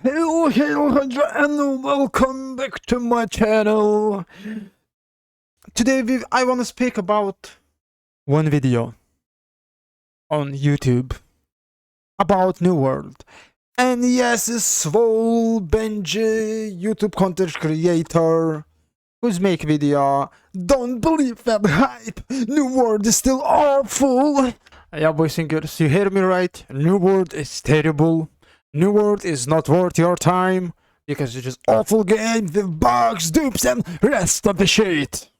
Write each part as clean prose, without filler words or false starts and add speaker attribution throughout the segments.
Speaker 1: Hello, and welcome back to my channel. Today I want to speak about one video on YouTube about New World. And yes, swoleBENJI, YouTube content creator, who's make video. Don't believe that hype. New World is still awful. Yeah, boys and girls, you hear me right? New World is terrible. New World is not worth your time because it's just awful game with bugs, dupes, and rest of the shit.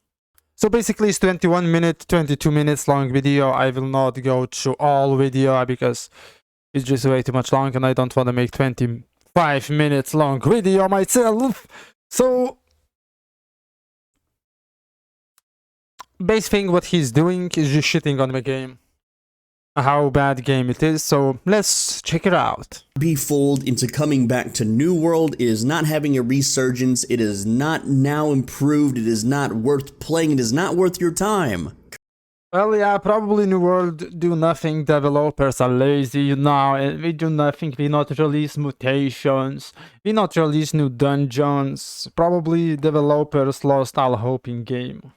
Speaker 1: So basically, it's 21 minute, 22 minutes long video. I will not go through all video because it's just way too much long, and I don't want to make 25 minutes long video myself. So base thing, what he's doing is just shitting on the game. How bad game it is, so let's check it out.
Speaker 2: Be fooled into coming back to New World. It is not having a resurgence. It is not now improved. It is not worth playing. It is not worth your time.
Speaker 1: Well, yeah, probably New World do nothing. Developers are lazy, you know, and we do nothing. We not release mutations. We not release new dungeons. Probably developers lost all hope in game.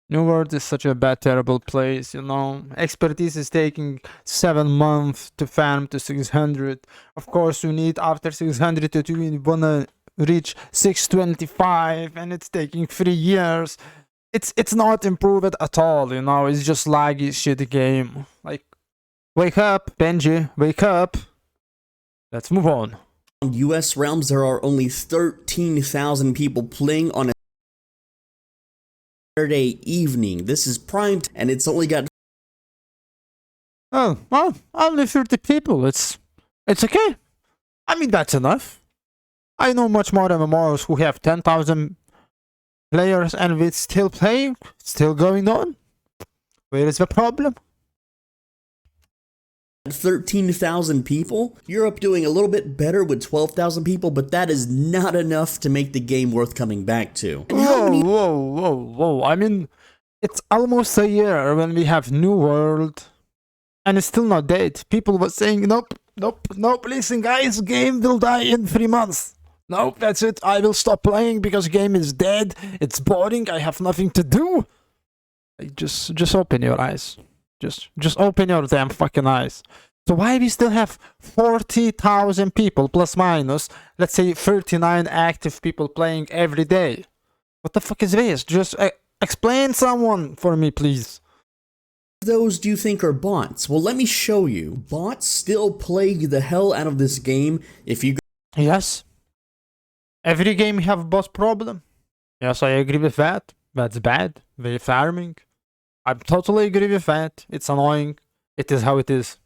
Speaker 1: New World is such a bad, terrible place, you know. Expertise is taking 7 months to farm to 600. Of course, you need after 600 to you wanna reach 625, and it's taking 3 years. It's not improved at all, you know. It's just laggy shit game. Like, wake up, Benji, wake up. Let's move on.
Speaker 2: On US realms, there are only 13,000 people playing on a Saturday evening. This is primed, and it's only got
Speaker 1: Oh, well, only 30 people. It's okay. I mean, that's enough. I know much more MMOs who have 10,000 players and it's still playing, still going on. Where is the problem?
Speaker 2: 13,000 people. Europe doing a little bit better with 12,000 people, but that is not enough to make the game worth coming back to.
Speaker 1: Whoa. I mean, it's almost a year when we have New World and it's still not dead. People were saying, nope, listen guys, game will die in 3 months. Nope, that's it. I will stop playing because game is dead. It's boring. I have nothing to do. Like, just open your eyes. Just open your damn fucking eyes. So why we still have 40,000 people plus minus, let's say 39 active people playing every day? What the fuck is this? Just explain someone for me, please.
Speaker 2: Those do you think are bots? Well, let me show you. Bots still plague the hell out of this game. If you
Speaker 1: Yes. Every game have boss problem. Yes, I agree with that. That's bad. Very farming. I totally agree with that. It's annoying. It is how it is.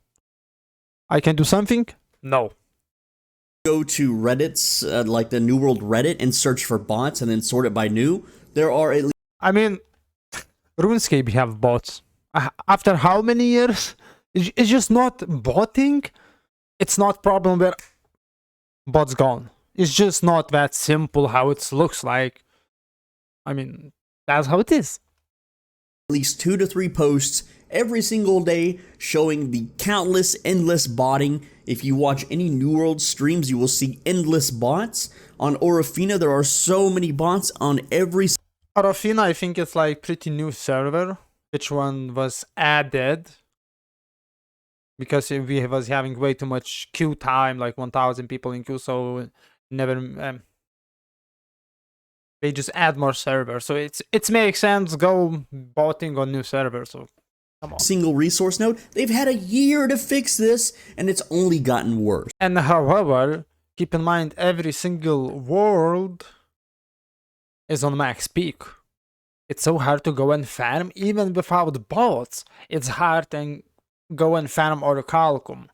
Speaker 1: I can do something? No.
Speaker 2: go to Reddit's, like the New World Reddit, and search for bots and then sort it by new, there are at least...
Speaker 1: I mean, RuneScape have bots. After how many years? It's just not botting. It's not problem where bots gone. It's just not that simple how it looks like. I mean, that's how it is.
Speaker 2: At least 2 to 3 posts every single day showing the countless, endless botting. If you watch any New World streams, you will see endless bots. On Orofina, there are so many bots on every...
Speaker 1: Orofina, I think it's like pretty new server. Which one was added? Because we was having way too much queue time, like 1,000 people in queue, so never... they just add more servers, so it makes sense go botting on new servers. So come on.
Speaker 2: Single resource node. They've had a year to fix this, and it's only gotten worse.
Speaker 1: And however, keep in mind every single world is on max peak. It's so hard to go and farm even without bots. It's hard to go and farm Orichalcum.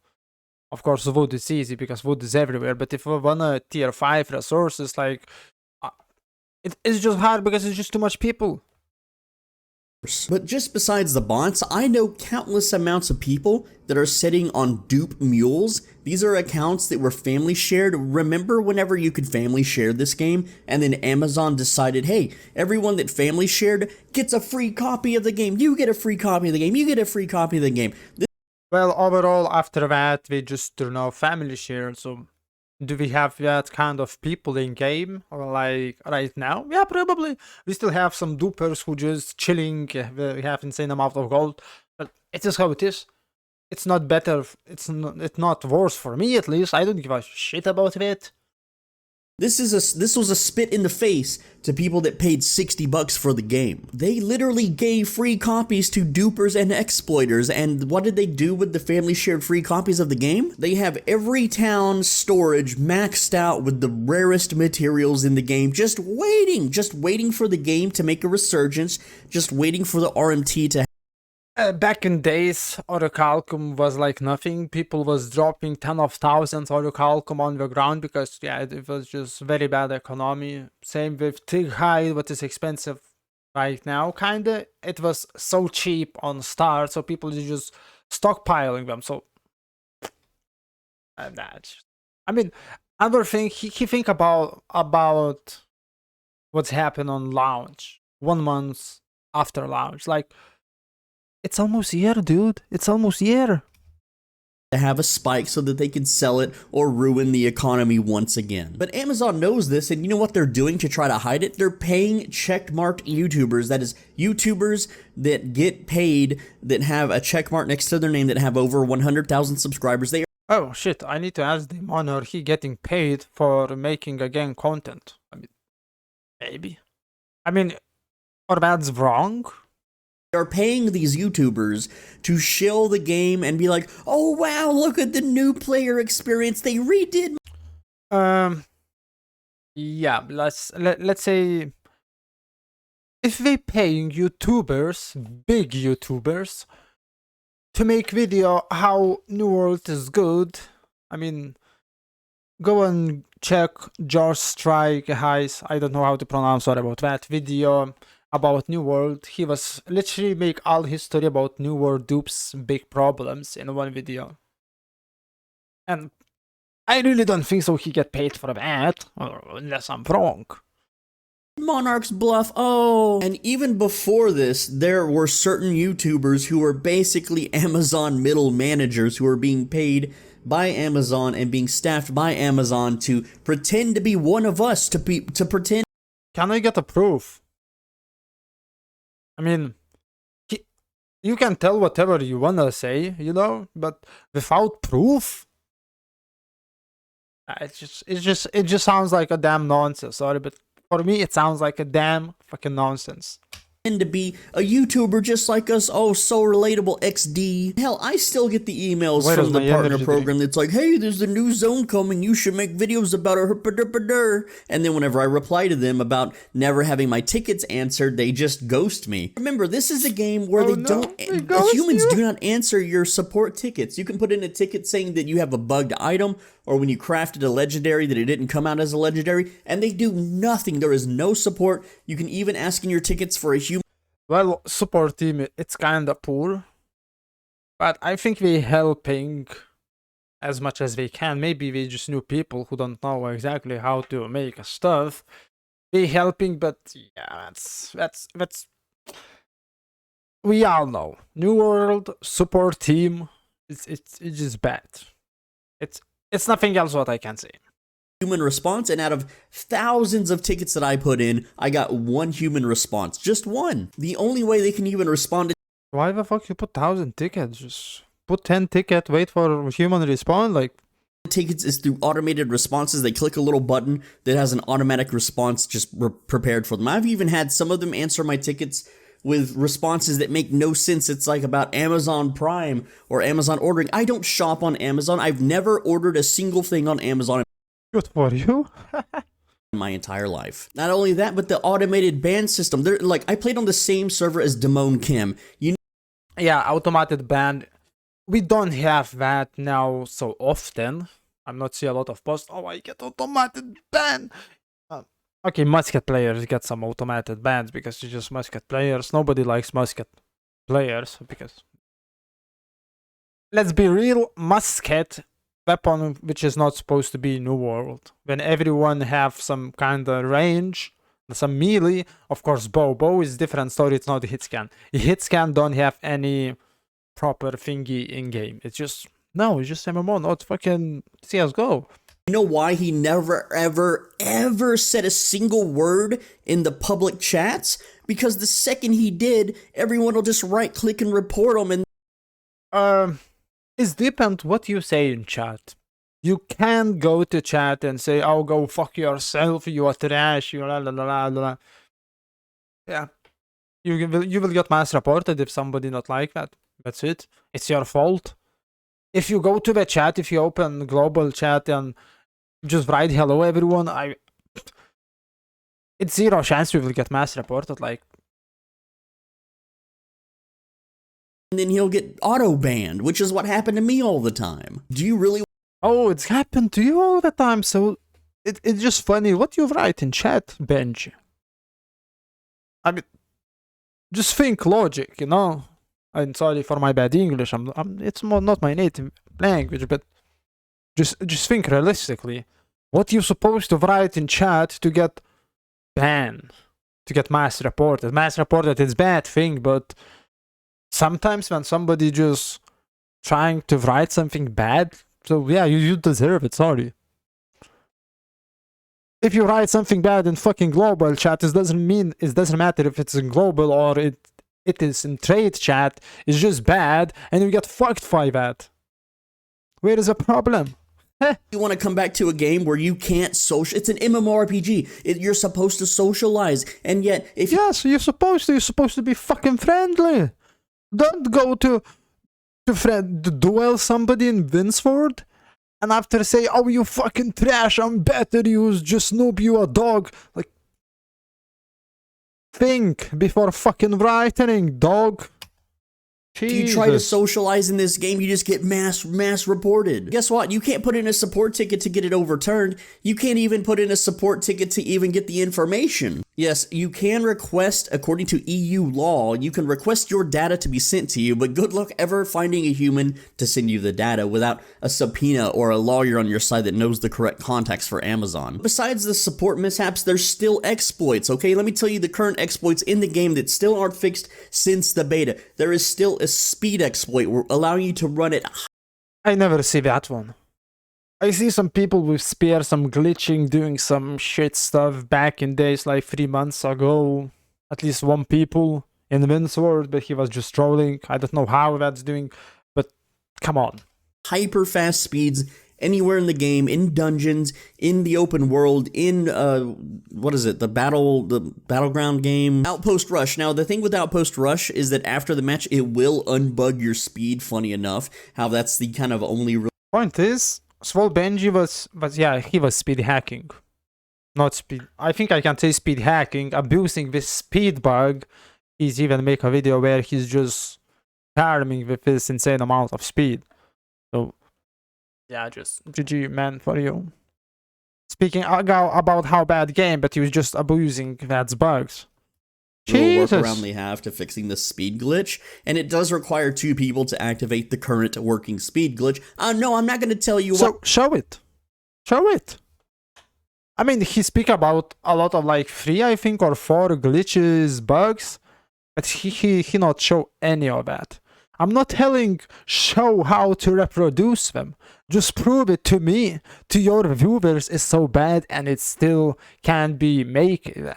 Speaker 1: Of course, wood is easy because wood is everywhere. But if we want a tier 5 resources, like it's just hard because it's just too much people.
Speaker 2: But just besides the bots, I know countless amounts of people that are sitting on dupe mules. These are accounts that were family shared. Remember whenever you could family share this game, and then Amazon decided, hey, everyone that family shared gets a free copy of the game. You get a free copy of the game. You get a free copy of the game.
Speaker 1: Well, overall, after that, we just family share, so Do we have that kind of people in game, or like right now? Yeah, probably. We still have some dupers who just chilling. We have insane amount of gold, but it is how it is. It's not better. It's not worse for me, at least. I don't give a shit about it.
Speaker 2: This was a spit in the face to people that paid $60 for the game. They literally gave free copies to dupers and exploiters, and what did they do with the family shared free copies of the game? They have every town storage maxed out with the rarest materials in the game, just waiting for the game to make a resurgence, just waiting for the RMT to
Speaker 1: Back in days, orichalcum was like nothing. People was dropping 10 of thousands orichalcum on the ground because yeah, it was just very bad economy. Same with Tighide, what is expensive right now. Kinda, it was so cheap on start, so people is just stockpiling them. So that, I mean, another thing, he think about what's happened on launch, 1 month after launch, like. It's almost here, dude. It's almost here.
Speaker 2: have a spike so that they can sell it or ruin the economy once again. But Amazon knows this, and you know what they're doing to try to hide it? They're paying checkmarked YouTubers, that is, YouTubers that get paid, that have a checkmark next to their name, that have over 100,000 subscribers. They
Speaker 1: Oh shit, I need to ask Demon, are he getting paid for making again content? I mean, maybe. I mean, or that's wrong?
Speaker 2: are paying these YouTubers to shill the game and be like, oh wow, look at the new player experience, they redid.
Speaker 1: Yeah, let's say if they paying YouTubers, big YouTubers, to make video how New World is good, I mean, go and check George Strike Highs, I don't know how to pronounce, sorry about that, video about New World. He was literally make all his story about New World dupes big problems in one video. And I really don't think so he get paid for that, unless I'm wrong.
Speaker 2: Monarch's bluff, oh. And even before this, there were certain YouTubers who were basically Amazon middle managers who were being paid by Amazon and being staffed by Amazon to pretend to be one of us, to pretend.
Speaker 1: Can I get a proof? I mean, you can tell whatever you wanna say, you know, but without proof, it just sounds like a damn nonsense. Sorry, but for me, it sounds like a damn fucking nonsense.
Speaker 2: To be a YouTuber just like us. Oh, so relatable, XD. Hell, I still get the emails from the partner program that's like, hey, there's a new zone coming, you should make videos about it. And then whenever I reply to them about never having my tickets answered, they just ghost me. Remember, this is a game where humans do not answer your support tickets. You can put in a ticket saying that you have a bugged item, or when you crafted a legendary that it didn't come out as a legendary, and they do nothing. There is no support. You can even ask in your tickets for a human.
Speaker 1: Well, support team, it's kinda poor, but I think we're helping as much as we can. Maybe we just new people who don't know exactly how to make a stuff. We're helping, but yeah, that's we all know. New World support team, it's just bad. It's nothing else what I can say.
Speaker 2: Human response, and out of thousands of tickets that I put in, I got one human response. Just one. The only way they can even respond to
Speaker 1: why the fuck you put 1,000 tickets? Just put 10 tickets, wait for human response, like
Speaker 2: tickets is through automated responses. They click a little button that has an automatic response just prepared for them. I've even had some of them answer my tickets with responses that make no sense. It's like about Amazon Prime or Amazon ordering. I don't shop on Amazon. I've never ordered a single thing on Amazon.
Speaker 1: Good for you.
Speaker 2: In my entire life. Not only that, but the automated ban system. They're like, I played on the same server as Damone Kim.
Speaker 1: Yeah, automated ban. We don't have that now so often. I'm not seeing a lot of posts. Oh, I get automated ban. Okay, musket players get some automated bans because it's just musket players. Nobody likes musket players because, let's be real, musket weapon which is not supposed to be New World. When everyone have some kind of range, some melee, of course bow is different story, it's not a hit scan. A hit scan don't have any proper thingy in game. It's just, no, it's just MMO, not fucking CSGO.
Speaker 2: You know why he never, ever, ever said a single word in the public chats? Because the second he did, everyone will just right click and report him. And
Speaker 1: It's depends what you say in chat. You can go to chat and say, "Oh, go fuck yourself, you are trash, you la la la la la." Yeah, you will get mass reported if somebody not like that. That's it. It's your fault. If you go to the chat, if you open global chat and just write hello everyone, it's zero chance you will get mass reported. Like,
Speaker 2: then he'll get auto banned, which is what happened to me all the time. Do you really
Speaker 1: oh, it's happened to you all the time, so it's just funny what you write in chat, Benji. I mean, just think logic, you know? I'm sorry for my bad English. It's not my native language, but just think realistically. What you supposed to write in chat to get banned, to get mass reported? Mass reported is bad thing, but sometimes when somebody just trying to write something bad, so yeah, you deserve it. Sorry. If you write something bad in fucking global chat, it doesn't matter if it's in global or it is in trade chat. It's just bad, and you get fucked by that. Where is the problem?
Speaker 2: You want to come back to a game where you can't social? It's an MMORPG. You're supposed to socialize, and yet if
Speaker 1: yes, you're supposed to be fucking friendly. Don't go to duel somebody in Winsford and after say, "Oh, you fucking trash, I'm better, you just noob, you a dog." Like, think before fucking writing, dog.
Speaker 2: if you try to socialize in this game, you just get mass reported. Guess what? You can't put in a support ticket to get it overturned. You can't even put in a support ticket to even get the information. Yes, you can request, according to EU law, you can request your data to be sent to you, but good luck ever finding a human to send you the data without a subpoena or a lawyer on your side that knows the correct contacts for Amazon. Besides the support mishaps, there's still exploits, okay? Let me tell you the current exploits in the game that still aren't fixed since the beta. There is still a speed exploit allowing you to run it.
Speaker 1: I never see that one. I see some people with spear, some glitching, doing some shit stuff back in days like 3 months ago. At least one people in Winsword, but he was just trolling. I don't know how that's doing, but come on.
Speaker 2: Hyper fast speeds anywhere in the game, in dungeons, in the open world, in what is it, the battleground game, Outpost Rush. Now the thing with Outpost Rush is that after the match it will unbug your speed. Funny enough, how that's the kind of only
Speaker 1: point is, swoleBENJI he was speed hacking, not speed. I think I can say speed hacking, abusing this speed bug. He's even make a video where he's just farming with this insane amount of speed. So yeah, just GG man for you. Speaking about how bad game, but he was just abusing that bugs.
Speaker 2: little workaround they have to fixing the speed glitch, and it does require 2 people to activate the current working speed glitch. No, I'm not going to tell you
Speaker 1: so what. Show it. I mean, he speak about a lot of like 3, I think, or 4 glitches, bugs, but he not show any of that. I'm not telling show how to reproduce them. Just prove it to me, to your viewers, is so bad and it still can be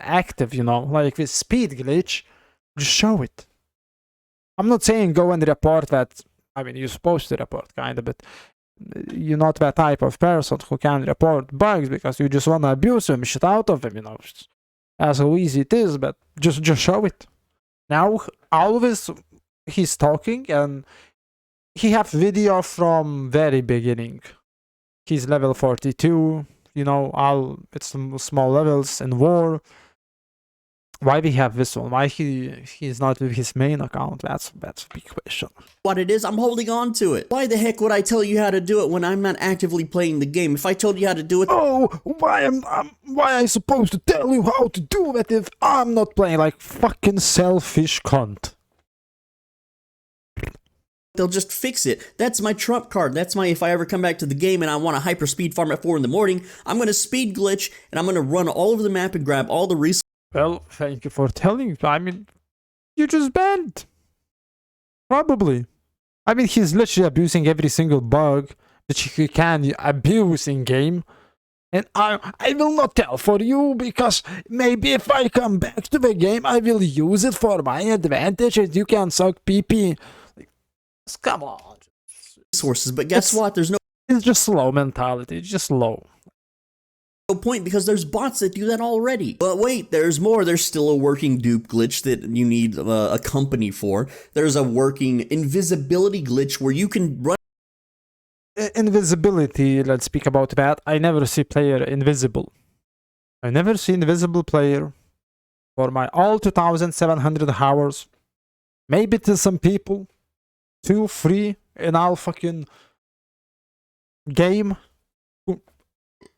Speaker 1: active, you know, like with speed glitch. Just show it. I'm not saying go and report that. I mean, you're supposed to report, kind of, but you're not that type of person who can report bugs because you just want to abuse them, shit out of them, you know. That's how easy it is, but just show it. Now, always he's talking and he have video from very beginning. He's level 42, you know, it's small levels in war. Why we have this one? Why he's not with his main account? That's a big question.
Speaker 2: What it is, I'm holding on to it. Why the heck would I tell you how to do it when I'm not actively playing the game? If I told you how to do it,
Speaker 1: oh, why I supposed to tell you how to do it if I'm not playing? Like fucking selfish cunt.
Speaker 2: They'll just fix it. That's my trump card. That's my, if I ever come back to the game and I want to hyper speed farm at 4 in the morning, I'm going to speed glitch and I'm going to run all over the map and grab all the resources.
Speaker 1: Well, thank you for telling. I mean, you just banned. Probably. I mean, he's literally abusing every single bug that he can abuse in game. And I will not tell for you, because maybe if I come back to the game, I will use it for my advantage and you can suck pee. Come on.
Speaker 2: Resources, but guess what? There's no
Speaker 1: It's just slow mentality. It's just slow.
Speaker 2: point because there's bots that do that already. But wait, there's more. There's still a working dupe glitch that you need a company for. There's a working invisibility glitch where you can run
Speaker 1: Invisibility, let's speak about that. I never see player invisible. I never see invisible player for my all 2,700 hours. Maybe to some people, 2, 3 in all fucking game.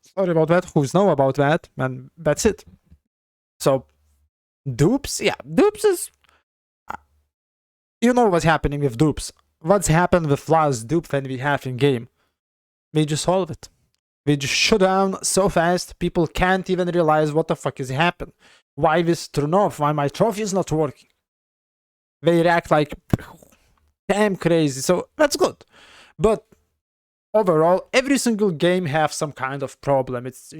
Speaker 1: Sorry about that, who's know about that, and that's it. So, dupes, yeah, dupes is... You know what's happening with dupes. What's happened with last dupe when we have in game. We just solve it. We just shut down so fast, people can't even realize what the fuck is happening. Why this turn off, why my trophy is not working. They react like damn crazy, so that's good. But overall, every single game have some kind of problem. It's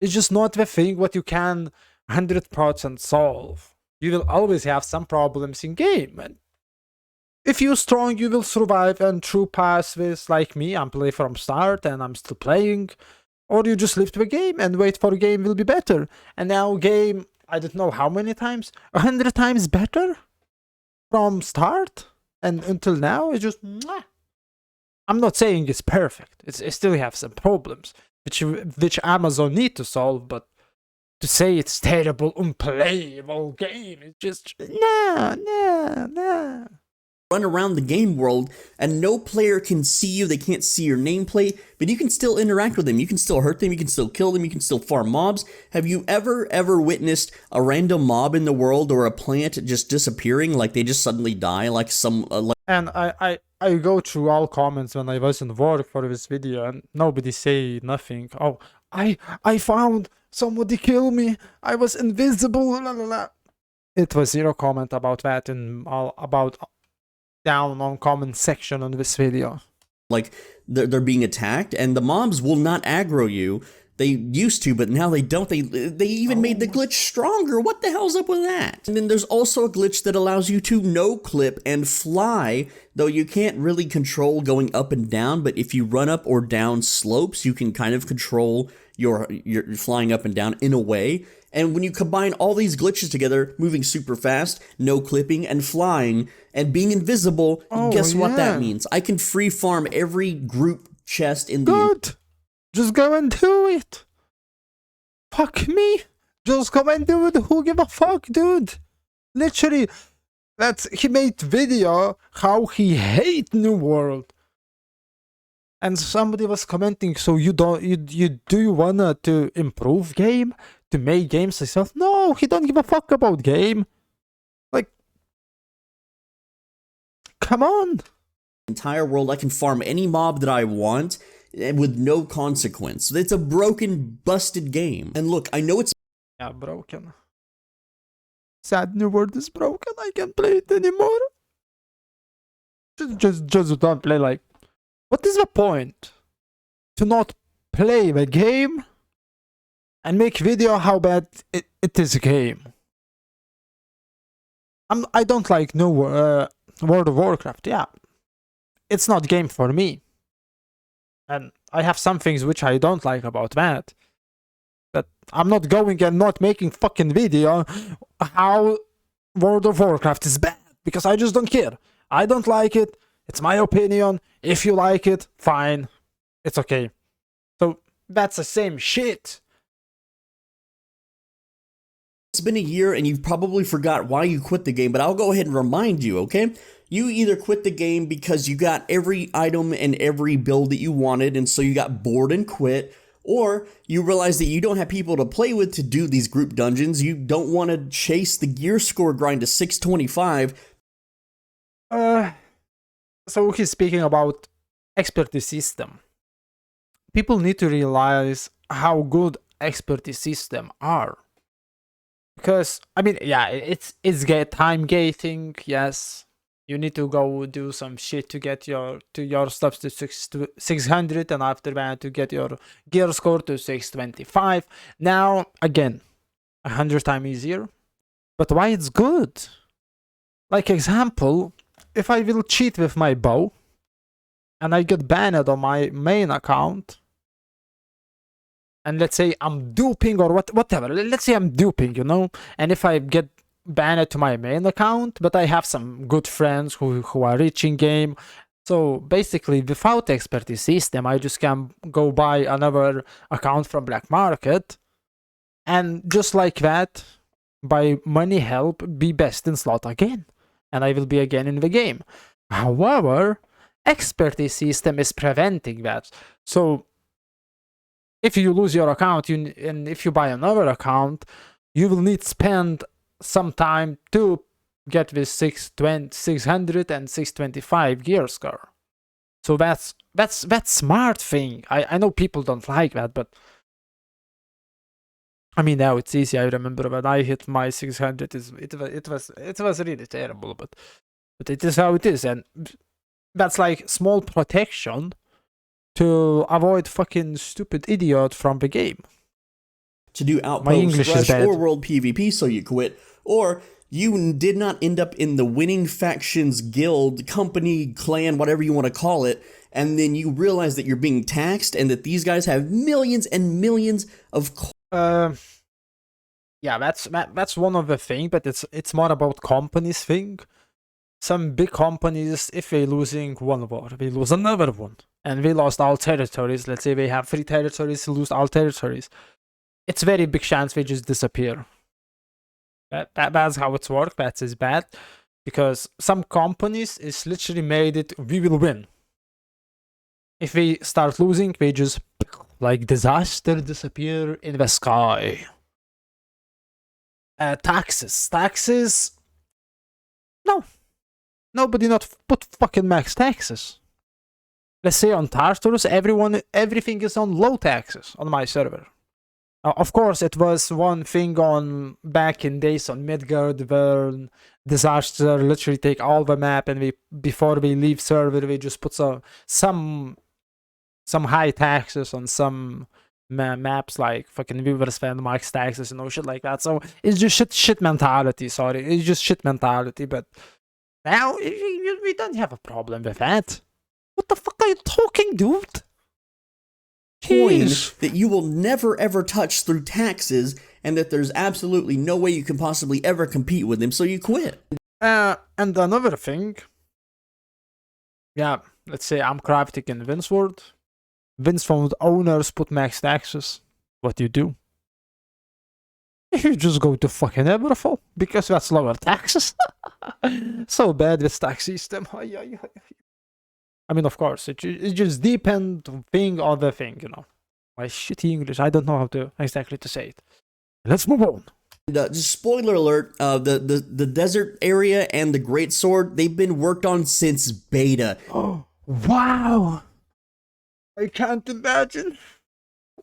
Speaker 1: just not the thing what you can 100% solve. You will always have some problems in game, and if you're strong, you will survive and through pass this. Like me, I'm playing from start and I'm still playing. Or you just live the game and wait for game will be better. And now game, I don't know how many times, 100 times better from start and until now. It's just, mwah. I'm not saying it's perfect. It still have some problems which Amazon need to solve, but to say it's terrible, unplayable game, it's just no.
Speaker 2: Run around the game world and no player can see you. They can't see your nameplate, but you can still interact with them. You can still hurt them. You can still kill them. You can still farm mobs. Have you ever witnessed a random mob in the world or a plant just disappearing, like they just suddenly die, like some
Speaker 1: And I go through all comments when I was in work for this video and nobody say nothing. Oh, I found somebody kill me. I was invisible. La, la, la. It was zero comment about that in all about down on comment section on this video.
Speaker 2: Like they're being attacked, and the mobs will not aggro you. They used to, but now they don't. They even made the glitch stronger. What the hell's up with that? And then there's also a glitch that allows you to no clip and fly, though you can't really control going up and down, but if you run up or down slopes, you can kind of control your flying up and down in a way. And when you combine all these glitches together, moving super fast, no clipping, and flying, and being invisible, guess what that means? I can free farm every group chest in the...
Speaker 1: Good! Just go and do it! Fuck me! Just go and do it! Who give a fuck, dude? Literally, he made video how he hate New World. And somebody was commenting, so you wanna to improve game? To make games yourself? No, he don't give a fuck about game. Like, come on.
Speaker 2: Entire world, I can farm any mob that I want with no consequence. It's a broken, busted game. And look, I know it's
Speaker 1: broken. Sad New World is broken. I can't play it anymore. Just don't play. Like, what is the point to not play the game and make video how bad it is a game? I don't like new World of Warcraft. Yeah, it's not game for me, and I have some things which I don't like about that. But I'm not going and not making fucking video how World of Warcraft is bad, because I just don't care. I don't like it. It's my opinion. If you like it, fine. It's okay. So that's the same shit.
Speaker 2: It's been a year and you've probably forgot why you quit the game, but I'll go ahead and remind you, okay? You either quit the game because you got every item and every build that you wanted, and so you got bored and quit, or you realize that you don't have people to play with to do these group dungeons. You don't want to chase the gear score grind to 625.
Speaker 1: So he's speaking about expertise system. People need to realize how good expertise system are. Because, I mean, yeah, it's time gating, yes. You need to go do some shit to get your stuff to 600, and after that to get your gear score to 625. Now again, 100 times easier. But why it's good? Like example, if I will cheat with my bow and I get banned on my main account, and let's say I'm duping or whatever, let's say I'm duping, you know, and if I get banned to my main account, but I have some good friends who are rich in game, so basically without expertise system, I just can go buy another account from black market, and just like that, by money help, be best in slot again, and I will be again in the game. However, expertise system is preventing that. So if you lose your account, and if you buy another account, you will need to spend some time to get this 600 and 625 gear score. So that's smart thing. I know people don't like that, but I mean, now it's easy. I remember when I hit my 600, it was really terrible, but it is how it is, and that's like small protection to avoid fucking stupid idiot from the game.
Speaker 2: To do outpost rush or world PvP, so you quit, or you did not end up in the winning faction's guild, company, clan, whatever you want to call it, and then you realize that you're being taxed and that these guys have millions and millions of
Speaker 1: yeah, that's one of the thing, but it's more about companies thing. Some big companies, if they losing one war, they lose another one, and they lost all territories. Let's say they have 3 territories, to lose all territories. It's very big chance they just disappear. That's how it's worked. That is bad, because some companies is literally made it, we will win. If we start losing, they just like disaster disappear in the sky. Taxes. No, nobody not put fucking max taxes. Let's say on Tartarus, everything is on low taxes on my server. Of course, it was one thing on back in days on Midgard where disaster literally take all the map, and before we leave server, we just put some high taxes on some maps, like fucking viewers spend max taxes and shit like that. So it's just shit mentality. Sorry, it's just shit mentality. But now we don't have a problem with that. What the fuck are you talking, dude?
Speaker 2: Coin that you will never ever touch through taxes, and that there's absolutely no way you can possibly ever compete with them, so you quit.
Speaker 1: And another thing, yeah, let's say I'm crafting in Windsword. Windsword owners put max taxes. What do? You just go to fucking Everfall, because that's lower taxes. So bad with tax system. I mean, of course, it just depends thing on the thing, you know. My shitty English, I don't know how to exactly to say it. Let's move on.
Speaker 2: Just spoiler alert, the desert area and the great sword, they've been worked on since beta.
Speaker 1: Oh, wow! I can't imagine.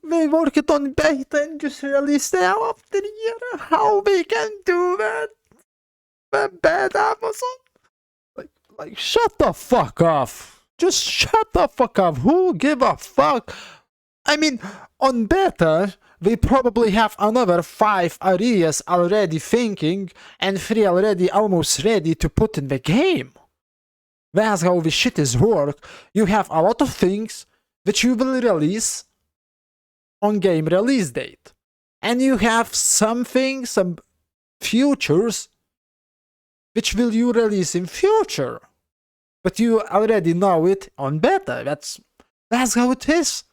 Speaker 1: They worked on beta and just released it after a year. How they can do that? That bad Amazon. Like, shut the fuck off. Just shut the fuck up. Who give a fuck? I mean, on beta, we probably have another 5 areas already thinking, and 3 already almost ready to put in the game. That's how the shit is work. You have a lot of things which you will release on game release date. And you have some futures which will you release in future. But you already know it on beta. That's how it is.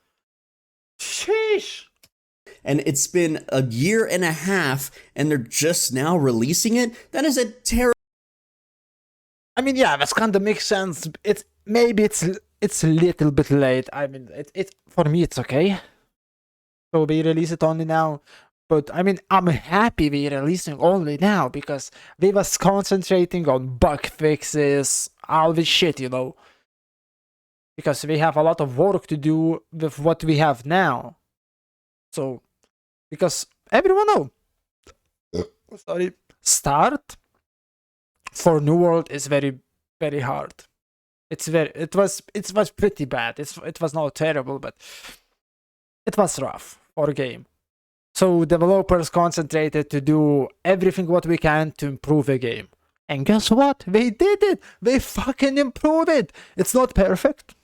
Speaker 1: Sheesh.
Speaker 2: And it's been a year and a half, and they're just now releasing it? That is a terrible...
Speaker 1: I mean, yeah, that kind of makes sense. Maybe it's a little bit late. I mean, for me, it's okay. So we release it only now. But I mean, I'm happy we're releasing only now, because we was concentrating on bug fixes, all this shit, you know. Because we have a lot of work to do with what we have now. So, because everyone know, start for New World is very very hard. It was pretty bad. It was not terrible, but it was rough for a game. So developers concentrated to do everything what we can to improve a game. And guess what? They did it! They fucking improved it! It's not perfect.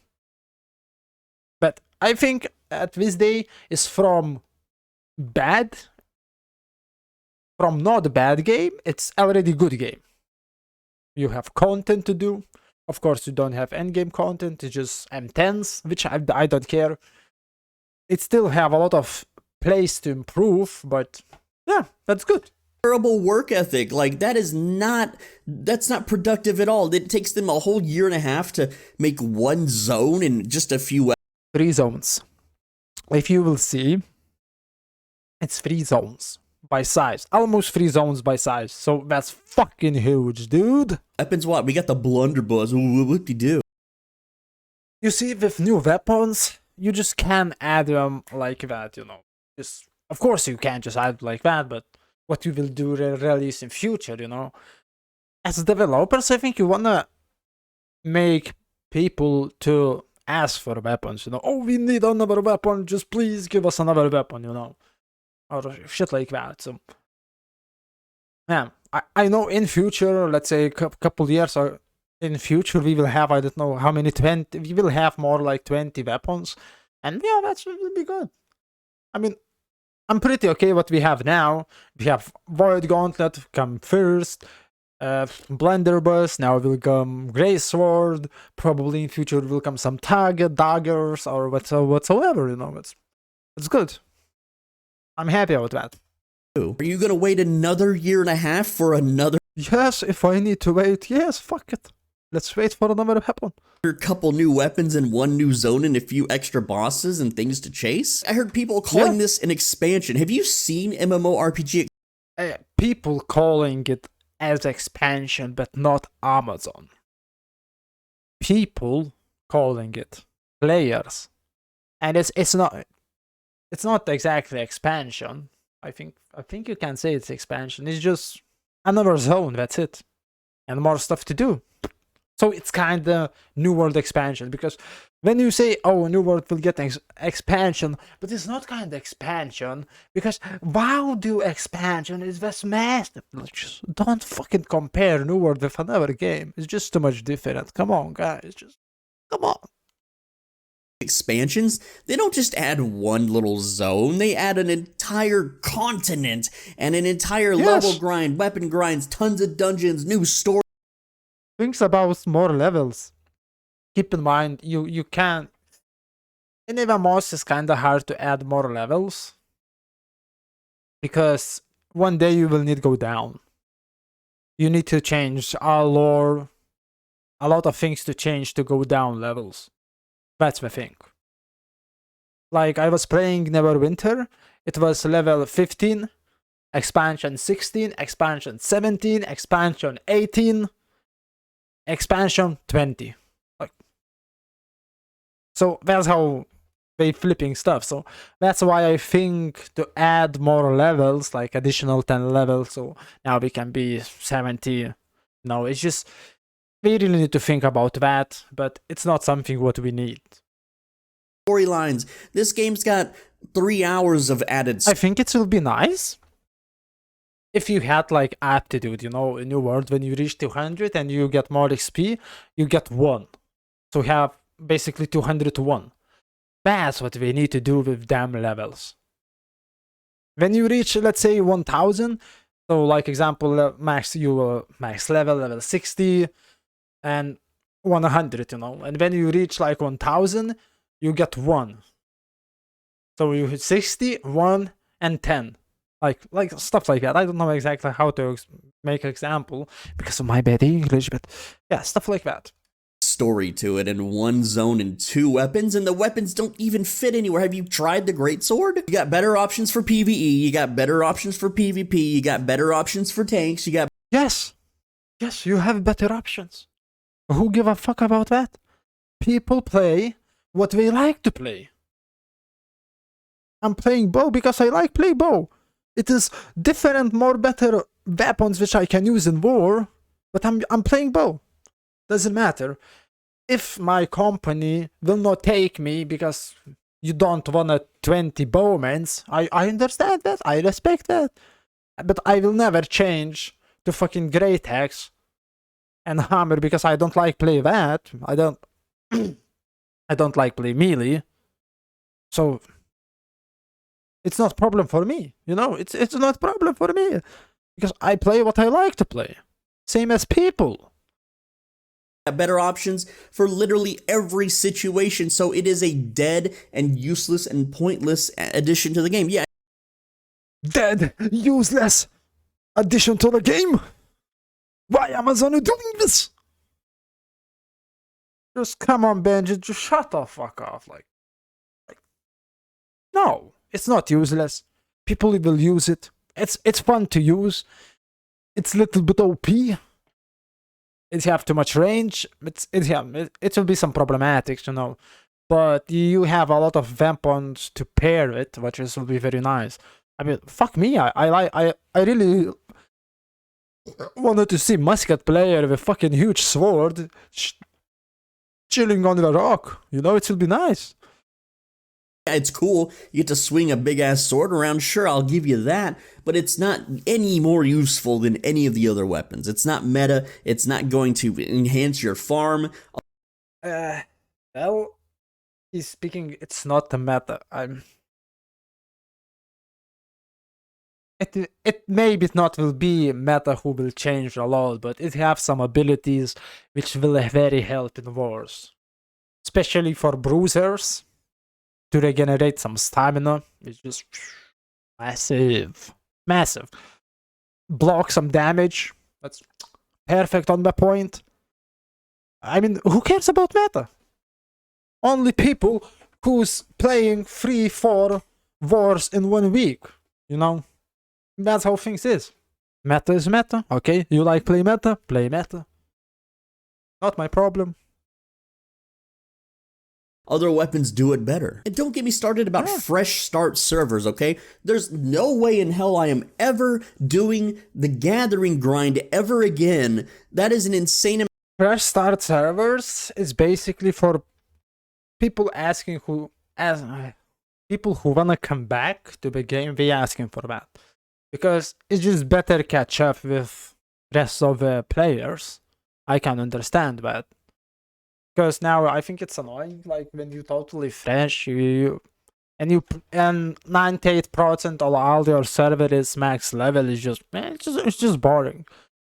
Speaker 1: But I think at this day is from not a bad game, it's already good game. You have content to do. Of course, you don't have endgame content, it's just M10s, which I don't care. It still have a lot of place to improve, but yeah, that's good.
Speaker 2: Terrible work ethic. Like, that's not productive at all. It takes them a whole year and a half to make one zone in just a few
Speaker 1: 3 zones. If you will see, it's 3 zones by size. Almost 3 zones by size. So that's fucking huge, dude.
Speaker 2: weapons. What? We got the blunderbuss. Whoop-de-doo.
Speaker 1: You see, with new weapons, you just can't add them like that, you know. Of course you can't just add like that, but what you will do release in future, you know. As developers, I think you wanna make people to ask for weapons, you know. Oh, we need another weapon, just please give us another weapon, you know. Or shit like that. So yeah, I know in future, let's say a couple years or in future, we will have, I don't know how many, 20, we will have more like 20 weapons, and yeah, that will be good. I mean, I'm pretty okay what we have now. We have Void Gauntlet come first, Blunderbuss, now will come Grey Sword, probably in future will come some daggers or whatsoever, you know. It's good. I'm happy about that.
Speaker 2: Are you gonna wait another year and a half for another
Speaker 1: Yes, if I need to wait, yes, fuck it. Let's wait for another weapon.
Speaker 2: couple new weapons and one new zone and a few extra bosses and things to chase? I heard people calling this an expansion. Have you seen MMORPG?
Speaker 1: People calling it as expansion, but not Amazon. People calling it players, and it's not exactly expansion. I think you can say it's expansion. It's just another zone. That's it, and more stuff to do. So it's kind of New World expansion, because when you say, oh, New World will get expansion, but it's not kind of expansion, because WoW do expansion is this massive. Just don't fucking compare New World with another game. It's just too much different. Come on, guys, just come on.
Speaker 2: Expansions, they don't just add one little zone, they add an entire continent and an entire level grind, weapon grinds, tons of dungeons, new story.
Speaker 1: Things about more levels. Keep in mind, you can. In MMOs, it's kind of hard to add more levels, because one day you will need to go down. You need to change our lore, a lot of things to change to go down levels. That's the thing. Like, I was playing Neverwinter, it was level 15, expansion 16, expansion 17, expansion 18, expansion 20. Like, so that's how they flipping stuff. So that's why I think to add more levels, like additional 10 levels, so now we can be 70. No, it's just, we really need to think about that, but it's not something what we need.
Speaker 2: Storylines. This game's got 3 hours of added.
Speaker 1: I think it will be nice if you had like aptitude, you know, in New World, when you reach 200 and you get more XP, you get 1. So you have basically 200 to 1. That's what we need to do with damn levels. When you reach, let's say, 1000, so like example, max level 60 and 100, you know, and when you reach like 1000, you get 1. So you hit 60, 1, and 10. Like stuff like that. I don't know exactly how to make an example because of my bad English, but yeah, stuff like that.
Speaker 2: Story to it, and one zone and 2 weapons, and the weapons don't even fit anywhere. Have you tried the Greatsword? You got better options for PvE, you got better options for PvP, you got better options for tanks, you got...
Speaker 1: Yes, you have better options. Who give a fuck about that? People play what they like to play. I'm playing bow because I like play bow. It is different, more better weapons which I can use in war, but I'm playing bow. doesn't matter. If my company will not take me because you don't want a 20 bowmans, I understand that, I respect that. But I will never change to fucking Great Axe and Hammer because I don't like play that. I don't I don't like play melee. So it's not problem for me, you know? It's not problem for me. Because I play what I like to play. Same as people.
Speaker 2: Better options for literally every situation, so it is a dead and useless and pointless addition to the game. Yeah.
Speaker 1: Dead, useless addition to the game? Why Amazon are doing this? Just come on, Benji, just shut the fuck off. Like, no, it's not useless. People will use it. It's fun to use. It's a little bit OP. It have too much range. It will be some problematics, you know. But you have a lot of weapons to pair it, which will be very nice. I mean, fuck me. I really wanted to see musket player with a fucking huge sword chilling on the rock. You know, it will be nice.
Speaker 2: It's cool. You get to swing a big ass sword around. Sure, I'll give you that. But it's not any more useful than any of the other weapons. It's not meta. It's not going to enhance your farm.
Speaker 1: Well, he's speaking. It's not the meta. It maybe not will be meta who will change a lot, but it have some abilities which will very help in wars, especially for bruisers to regenerate some stamina. It's just massive. Block some damage. That's perfect on the point. I mean, who cares about meta? Only people who's playing 3-4 wars in 1 week, you know? That's how things is. Meta is meta, okay? You like play meta? Play meta. Not my problem.
Speaker 2: Other weapons do it better. And don't get me started about fresh start servers, okay? There's no way in hell I am ever doing the gathering grind ever again. That is an insane amount.
Speaker 1: Fresh start servers is basically for people people who wanna come back to the game. We asking for that because it's just better catch up with rest of the players. I can understand that. Because now I think it's annoying, like when you totally fresh, and 98% of all your server is max level is just, man, it's just boring.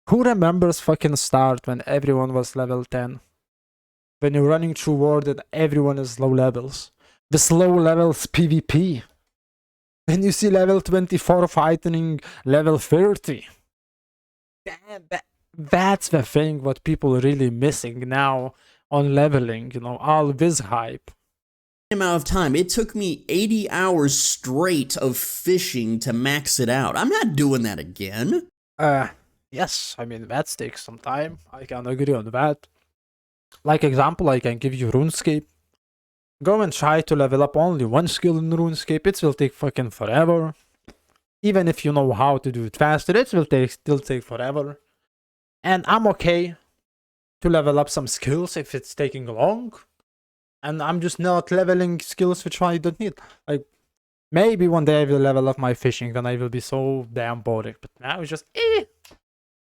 Speaker 1: Who remembers fucking start when everyone was level 10? When you're running through world and everyone is low levels. This low levels PvP. Then you see level 24 fighting level 30. Damn, that's the thing what people are really missing now. On leveling, you know, all this hype.
Speaker 2: Amount of time. It took me 80 hours straight of fishing to max it out. I'm not doing that again.
Speaker 1: Yes, I mean, that takes some time. I can agree on that. Like example, I can give you RuneScape. Go and try to level up only one skill in RuneScape. It will take fucking forever. Even if you know how to do it faster, it will still take forever. And I'm okay to level up some skills if it's taking long, and I'm just not leveling skills which I don't need. Like, maybe one day I will level up my fishing, then I will be so damn bored, but now it's just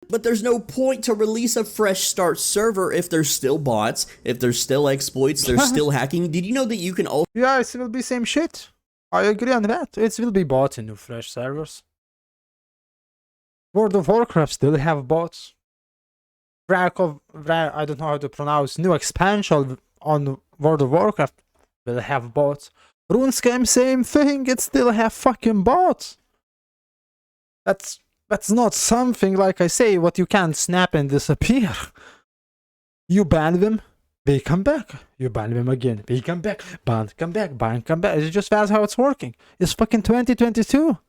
Speaker 2: But there's no point to release a fresh start server if there's still bots, if there's still exploits, there's still hacking. Did you know that you can also...
Speaker 1: Yeah, it will be same shit. I agree on that. It will be bots in new fresh servers. World of Warcraft still have bots. I don't know how to pronounce, new expansion on World of Warcraft will have bots. RuneScape, same thing, it still have fucking bots. That's not something, like I say, what you can't snap and disappear. You ban them, they come back. You ban them again, they come back. Ban, come back, ban, come back. It's just that's how it's working. It's fucking 2022.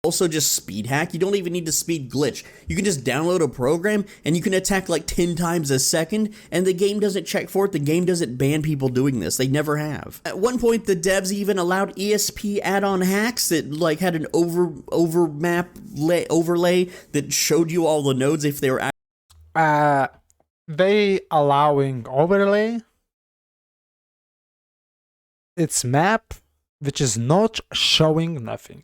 Speaker 2: Also just speed hack. You don't even need to speed glitch. You can just download a program and you can attack like 10 times a second and the game doesn't check for it. The game doesn't ban people doing this. They never have. At one point the devs even allowed ESP add-on hacks that like had an overlay that showed you all the nodes if they were
Speaker 1: they allowing overlay its map, which is not showing nothing.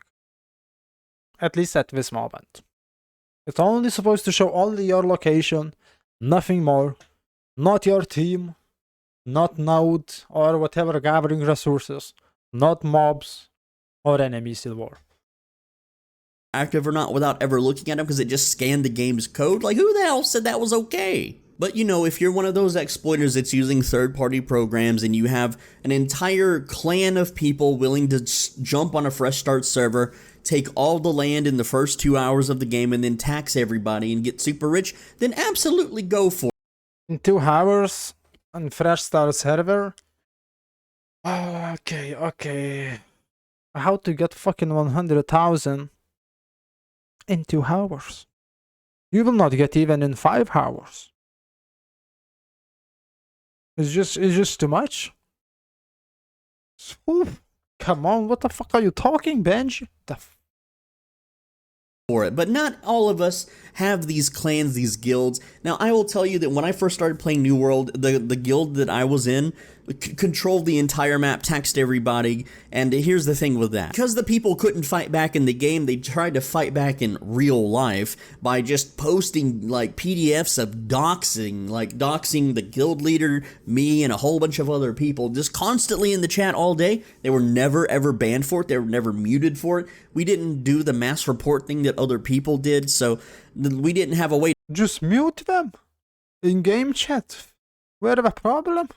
Speaker 1: At least at this moment. It's only supposed to show only your location, nothing more. Not your team, not node or whatever gathering resources, not mobs or enemies in war.
Speaker 2: Active or not without ever looking at them because it just scanned the game's code. Like, who the hell said that was okay? But you know, if you're one of those exploiters that's using third-party programs and you have an entire clan of people willing to jump on a fresh start server, take all the land in the first 2 hours of the game and then tax everybody and get super rich, then absolutely go for it.
Speaker 1: In 2 hours on fresh start server? Okay. How to get fucking 100,000 in 2 hours? You will not get even in 5 hours. It's just too much. Oof. Come on, what the fuck are you talking, Benji?
Speaker 2: For it, but not all of us have these clans, these guilds. Now, I will tell you that when I first started playing New World, the guild that I was in controlled the entire map, taxed everybody, and here's the thing with that. Because the people couldn't fight back in the game, they tried to fight back in real life by just posting, like, PDFs of doxing, like doxing the guild leader, me, and a whole bunch of other people, just constantly in the chat all day. They were never, ever banned for it. They were never muted for it. We didn't do the mass report thing that other people did, so we didn't have a way.
Speaker 1: Just mute them in game chat. Where the problem?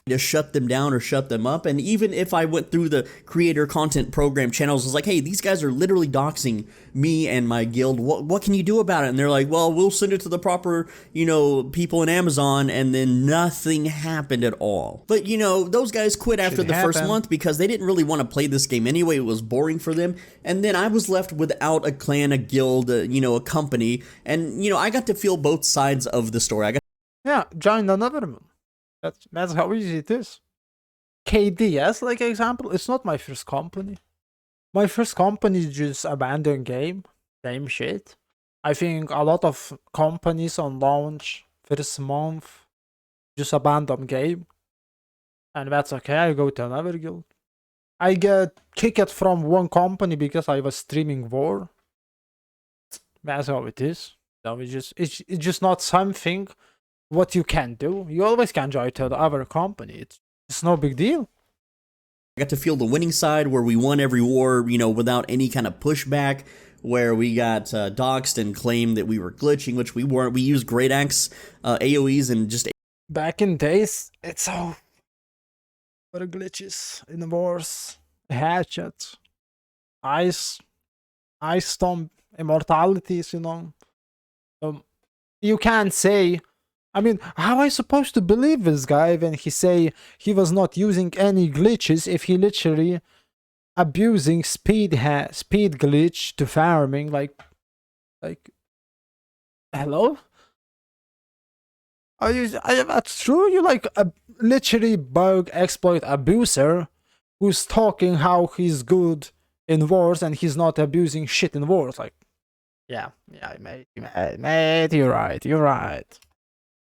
Speaker 2: To shut them down or shut them up. And even if I went through the creator content program channels, I was like, hey, these guys are literally doxing me and my guild. What can you do about it? And they're like, well, we'll send it to the proper, you know, people in Amazon. And then nothing happened at all. But, you know, those guys quit after the first month because they didn't really want to play this game anyway. It was boring for them. And then I was left without a clan, a guild, you know, a company. And, you know, I got to feel both sides of the story.
Speaker 1: Join another one. That's how easy it is. KDS, like example, it's not my first company. My first company just abandoned game. Same shit. I think a lot of companies on launch first month just abandon game. And that's okay, I go to another guild. I get kicked from one company because I was streaming war. That's how it is. So it's just not something what you can do. You always can join to the other company. It's no big deal.
Speaker 2: I got to feel the winning side where we won every war, you know, without any kind of pushback, where we got doxed and claimed that we were glitching, which we weren't. We used Great Axe AoEs and just...
Speaker 1: Back in days, it's all... What are glitches in the wars? Hatchet. Ice Storm Immortalities, you know. You can't say... I mean, how am I supposed to believe this guy when he say he was not using any glitches if he literally abusing speed glitch to farming? Like, hello? That's true? You like a literally bug exploit abuser who's talking how he's good in wars and he's not abusing shit in wars? Like, yeah, mate, you're right.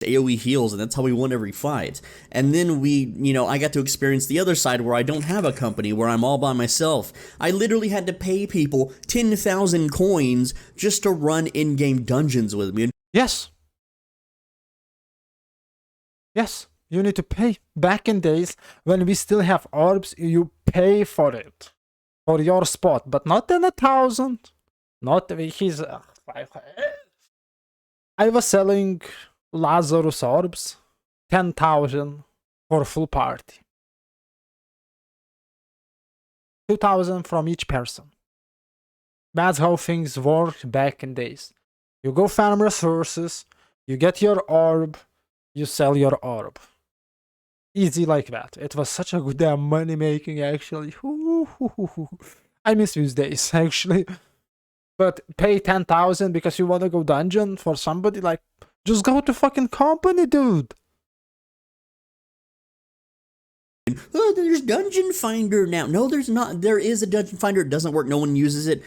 Speaker 2: AoE heals, and that's how we won every fight. And then we, you know, I got to experience the other side where I don't have a company, where I'm all by myself. I literally had to pay people 10,000 coins just to run in-game dungeons with me.
Speaker 1: Yes, you need to pay. Back in days when we still have orbs, you pay for it, for your spot, but not in 1,000. Not he's. I was selling Lazarus orbs, 10,000 for full party. 2,000 from each person. That's how things worked back in days. You go farm resources, you get your orb, you sell your orb. Easy like that. It was such a good damn money making, actually. I miss these days, actually. But pay 10,000 because you want to go dungeon for somebody, like, just go to fucking company, dude.
Speaker 2: Oh, there's Dungeon Finder now. No, there's not. There is a Dungeon Finder. It doesn't work. No one uses it.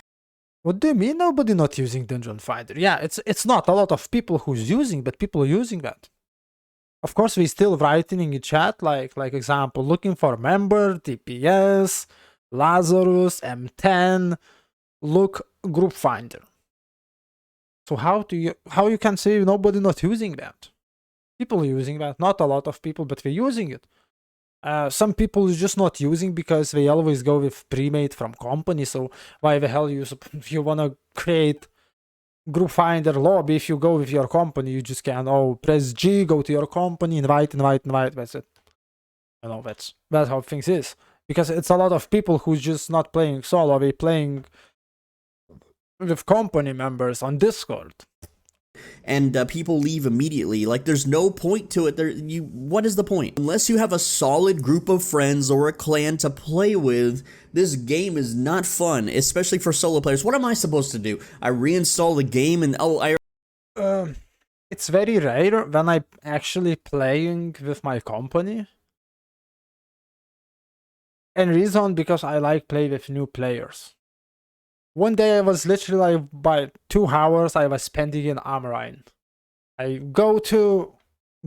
Speaker 1: What do you mean nobody not using Dungeon Finder? Yeah, it's not a lot of people who's using, but people are using that. Of course, we still writing in the chat, like example, looking for member, TPS, Lazarus, M10, look group finder. So how you can say nobody not using that? People are using that, not a lot of people, but we're using it. Some people is just not using because they always go with pre-made from company. So why the hell you wanna create group finder lobby if you go with your company? You just can press G, go to your company, invite. That's it. You know, that's how things is. Because it's a lot of people who's just not playing solo. They playing with company members on Discord.
Speaker 2: And people leave immediately. Like, there's no point to it. What is the point? Unless you have a solid group of friends or a clan to play with, this game is not fun, especially for solo players. What am I supposed to do? I reinstall the game and
Speaker 1: it's very rare when I'm actually playing with my company. And reason because I like play with new players. One day I was literally like, by 2 hours I was spending in Amrine. I go to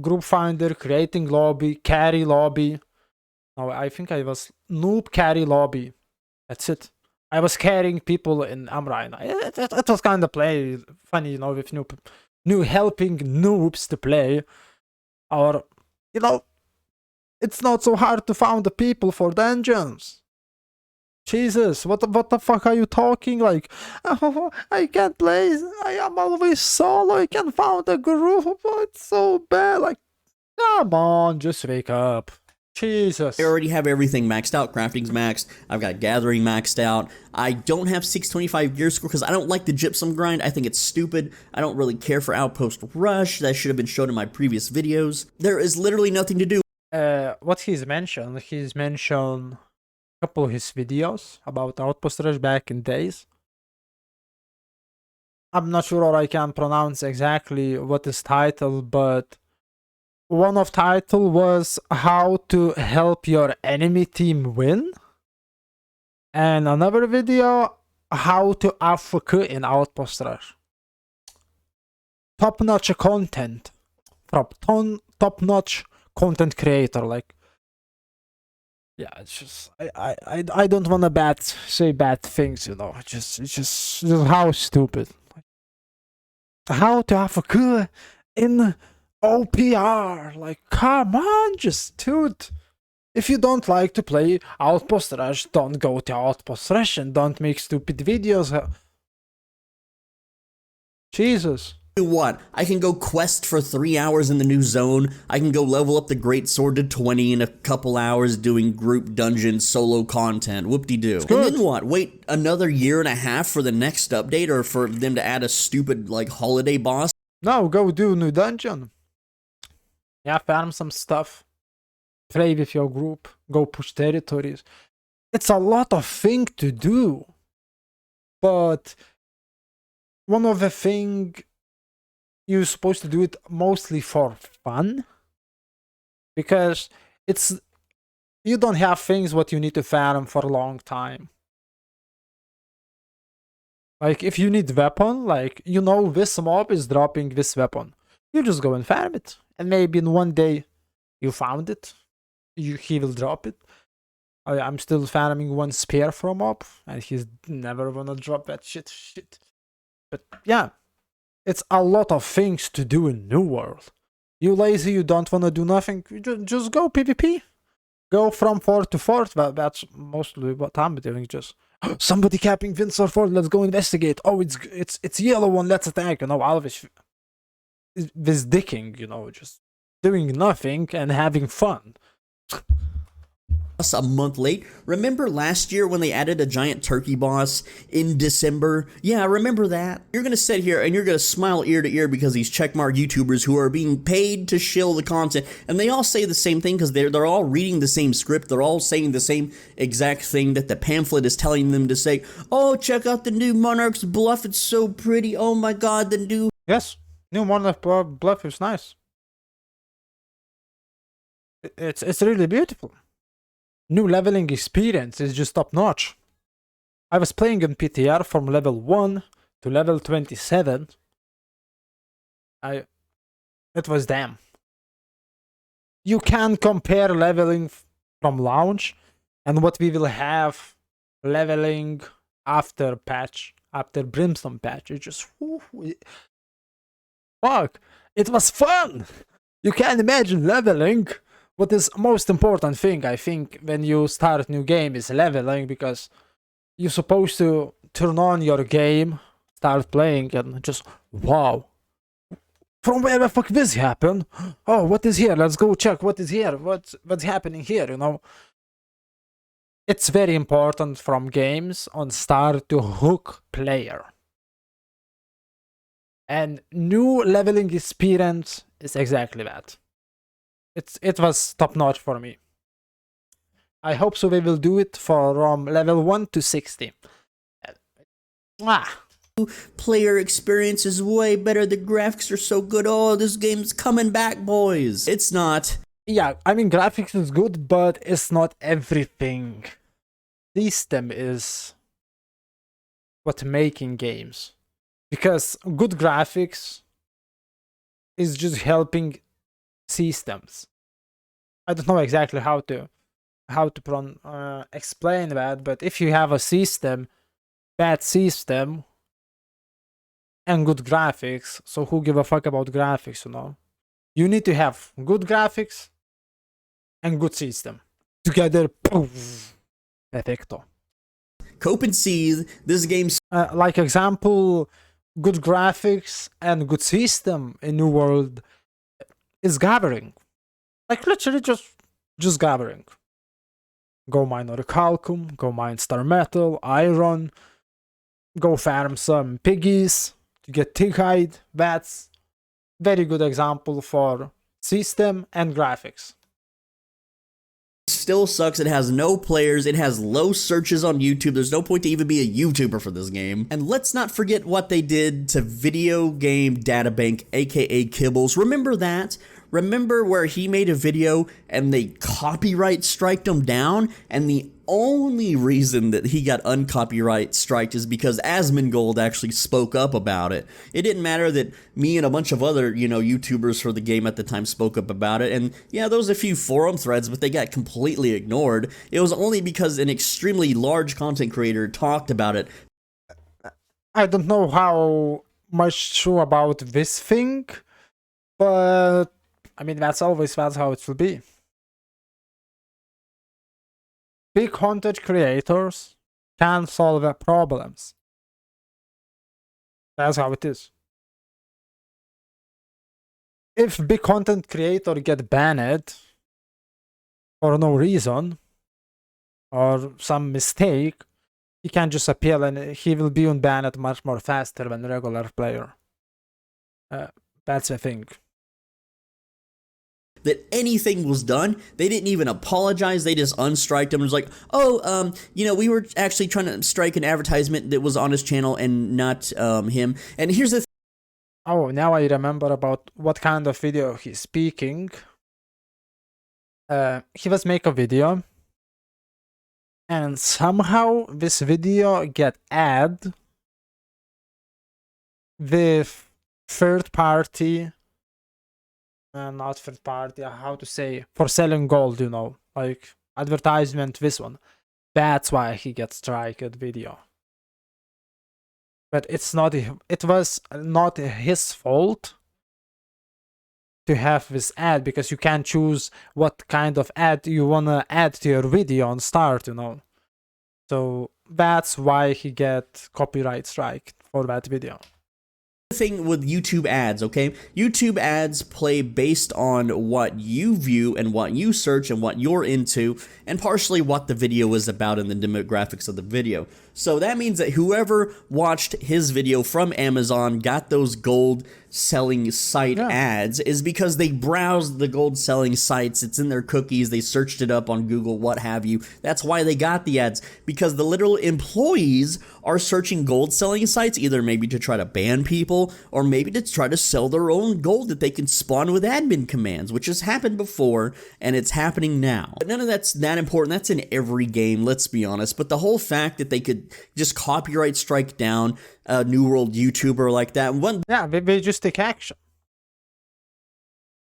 Speaker 1: group finder, creating lobby, carry lobby. No, I think I was noob carry lobby. That's it. I was carrying people in Amrine. It was kind of play funny, you know, with new helping noobs to play. Or, you know, it's not so hard to find the people for dungeons. Jesus, what the fuck are you talking? Like, oh, I can't play. I am always solo. I can't find a group. Oh, it's so bad. Like, come on, just wake up. Jesus.
Speaker 2: I already have everything maxed out. Crafting's maxed. I've got gathering maxed out. I don't have 625 gear score because I don't like the gypsum grind. I think it's stupid. I don't really care for outpost rush. That should have been shown in my previous videos. There is literally nothing to do.
Speaker 1: What he's mentioned a couple of his videos about outpost rush back in days. I'm not sure, or I can pronounce exactly what his title, but one of title was how to help your enemy team win, and another video how to AFK in outpost rush. Top-notch content from top-notch content creator. Like, yeah, it's just I don't want to say bad things, you know. It's just how stupid. How to have a good in OPR? Like, come on, just dude. If you don't like to play Outpost Rush, don't go to Outpost Rush and don't make stupid videos. Jesus.
Speaker 2: What? I can go quest for 3 hours in the new zone. I can go level up the great sword to 20 in a couple hours doing group dungeon solo content. Whoop-de-doo. And then what? Wait another year and a half for the next update, or for them to add a stupid, like, holiday boss?
Speaker 1: No, go do new dungeon. Yeah, farm some stuff. Play with your group. Go push territories. It's a lot of things to do. But one of the things you're supposed to do it mostly for fun, because you don't have things what you need to farm for a long time. Like, if you need weapon, like, you know this mob is dropping this weapon, you just go and farm it, and maybe in one day you found it, he will drop it. I'm still farming one spear from mob, and he's never gonna drop that shit. But yeah, it's a lot of things to do in New World. You lazy, you don't want to do nothing, just go PvP. Go from fort to fort. That's mostly what I'm doing. Just somebody capping Windsor Fort, let's go investigate. Oh, it's yellow one, let's attack. You know, always this dicking, you know, just doing nothing and having fun.
Speaker 2: A month late. Remember last year when they added a giant turkey boss in December? Yeah, remember that? You're gonna sit here and you're gonna smile ear to ear because these checkmark YouTubers who are being paid to shill the content, and they all say the same thing because they're all reading the same script. They're all saying the same exact thing that the pamphlet is telling them to say. Oh, check out the new Monarch's Bluff. It's so pretty. Oh my god, the new...
Speaker 1: Yes, new Monarch's Bluff is nice. It's really beautiful. New leveling experience is just top notch. I was playing in PTR from level 1 to level 27. It was damn. You can compare leveling from launch and what we will have leveling after patch, after Brimstone patch. It just fuck. It was fun. You can't imagine leveling. What is most important thing, I think, when you start new game is leveling, because you're supposed to turn on your game, start playing, and just wow. From where the fuck this happen? Oh, what is here? Let's go check what is here. What's happening here, you know? It's very important from games on start to hook player. And new leveling experience is exactly that. It was top notch for me. I hope so we will do it from level 1 to 60.
Speaker 2: Player experience is way better. The graphics are so good. Oh, this game's coming back, boys. It's not.
Speaker 1: Yeah, I mean, graphics is good, but it's not everything. System is what making games. Because good graphics is just helping systems. I don't know exactly how to explain that, but if you have a system, bad system, and good graphics, so who give a fuck about graphics, you know? You need to have good graphics and good system. Together, poof, perfecto.
Speaker 2: Cope and see this game's
Speaker 1: like example, good graphics and good system in New World is gathering. Like literally just gathering. Go mine Orichalcum, go mine Star Metal, Iron, go farm some piggies to get Tighide. That's very good example for system and graphics.
Speaker 2: still sucks. It has no players. It has low searches on YouTube. There's no point to even be a YouTuber for this game. And let's not forget what they did to Video Game Databank, aka Kibbles. Remember that? Remember where he made a video and they copyright striked him down? And the only reason that he got uncopyright striked is because Asmongold actually spoke up about it. It didn't matter that me and a bunch of other, YouTubers for the game at the time spoke up about it. And yeah, there was a few forum threads, but they got completely ignored. It was only because an extremely large content creator talked about it.
Speaker 1: I don't know how much true about this thing, but I mean, that's how it will be. Big content creators can solve their problems. That's how it is. If big content creator get banned for no reason or some mistake, he can just appeal and he will be unbanned much more faster than regular player. That's the thing.
Speaker 2: That anything was done, they didn't even apologize. They just unstriked him. It was like, oh, we were actually trying to strike an advertisement that was on his channel and not him. And here's the
Speaker 1: oh, now I remember about what kind of video he's speaking. He was make a video, and somehow this video get ad with third party. Not third party, how to say, for selling gold, like advertisement, this one. That's why he gets striked video. But it was not his fault to have this ad, because you can choose what kind of ad you wanna add to your video on start, So that's why he get copyright strike for that video.
Speaker 2: thing with YouTube ads, okay? YouTube ads play based on what you view and what you search and what you're into, and partially what the video is about and the demographics of the video. So that means that whoever watched his video from Amazon got those gold selling site ads is because they browsed the gold selling sites. It's in their cookies. They searched it up on Google, what have you. That's why they got the ads, because the literal employees are searching gold selling sites, either maybe to try to ban people level, or maybe to try to sell their own gold that they can spawn with admin commands, which has happened before, and it's happening now. But none of that's that important. That's in every game, let's be honest. But the whole fact that they could just copyright strike down a New World YouTuber like that,
Speaker 1: yeah, they just take action.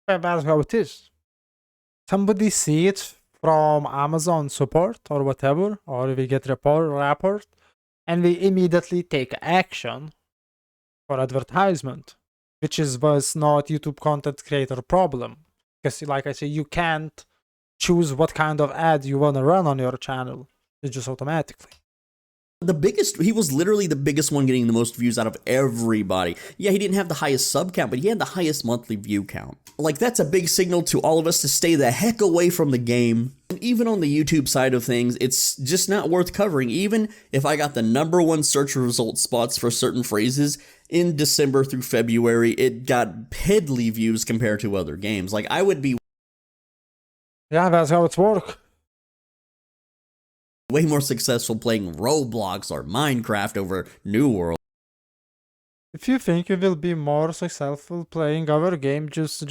Speaker 1: That's how it is. Somebody see it from Amazon support or whatever, or we get report, and we immediately take action for advertisement, which was not YouTube content creator problem. Because like I say, you can't choose what kind of ad you want to run on your channel. It's just automatically.
Speaker 2: he was literally the biggest one getting the most views out of everybody. Yeah, he didn't have the highest sub count, but he had the highest monthly view count. Like, that's a big signal to all of us to stay the heck away from the game. And even on the YouTube side of things, it's just not worth covering. Even if I got the #1 search result spots for certain phrases in December through February, it got piddly views compared to other games. Like, I would be
Speaker 1: Yeah, that's how it's work.
Speaker 2: way more successful playing Roblox or Minecraft over New World.
Speaker 1: If you think you will be more successful playing our game, just